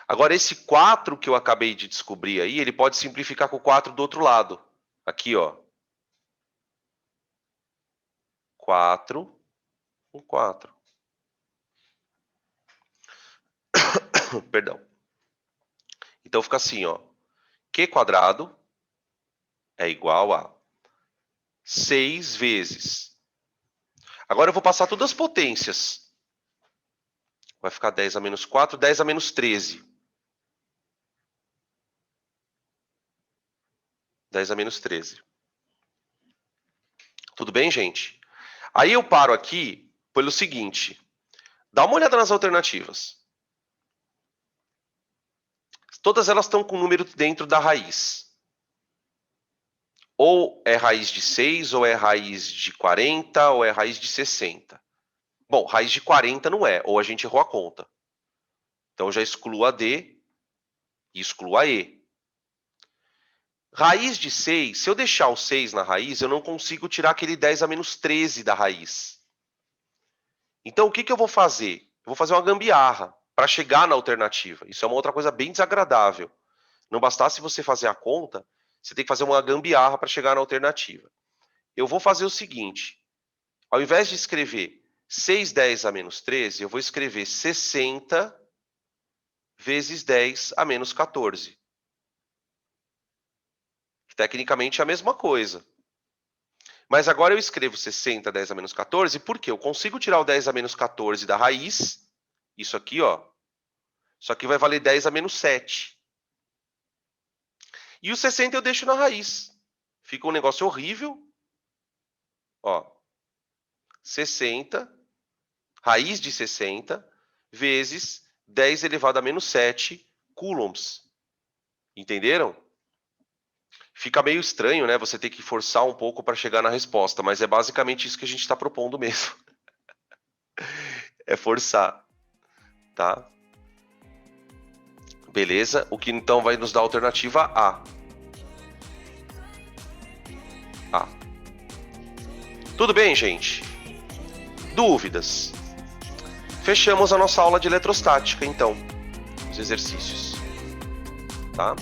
Agora, esse 4 que eu acabei de descobrir aí, ele pode simplificar com o 4 do outro lado. Aqui, ó. 4 com 4. Perdão. Então fica assim, ó. Q² é igual a 6 vezes. Agora eu vou passar todas as potências. Vai ficar 10 a menos 4, 10 a menos 13. 10 a menos 13. Tudo bem, gente? Aí eu paro aqui pelo seguinte. Dá uma olhada nas alternativas. Todas elas estão com número dentro da raiz. Ou é raiz de 6, ou é raiz de 40, ou é raiz de 60. Bom, raiz de 40 não é, ou a gente errou a conta. Então eu já excluo a D e excluo a E. Raiz de 6, se eu deixar o 6 na raiz, eu não consigo tirar aquele 10 a menos 13 da raiz. Então o que eu vou fazer? Eu vou fazer uma gambiarra para chegar na alternativa. Isso é uma outra coisa bem desagradável. Não bastasse você fazer a conta, você tem que fazer uma gambiarra para chegar na alternativa. Eu vou fazer o seguinte. Ao invés de escrever 6 10 a menos 13, eu vou escrever 60 vezes 10 a menos 14. Tecnicamente é a mesma coisa. Mas agora eu escrevo 60 10 a menos 14, porque eu consigo tirar o 10 a menos 14 da raiz. Isso aqui, ó. Isso aqui vai valer 10 a menos 7. E o 60 eu deixo na raiz. Fica um negócio horrível. Ó. 60, raiz de 60, vezes 10 elevado a menos 7 coulombs. Entenderam? Fica meio estranho, né? Você ter que forçar um pouco para chegar na resposta, mas é basicamente isso que a gente está propondo mesmo. É forçar, tá? Beleza? O que então vai nos dar a alternativa A. A. Tudo bem, gente? Dúvidas? Fechamos a nossa aula de eletrostática, então. Os exercícios. Tá?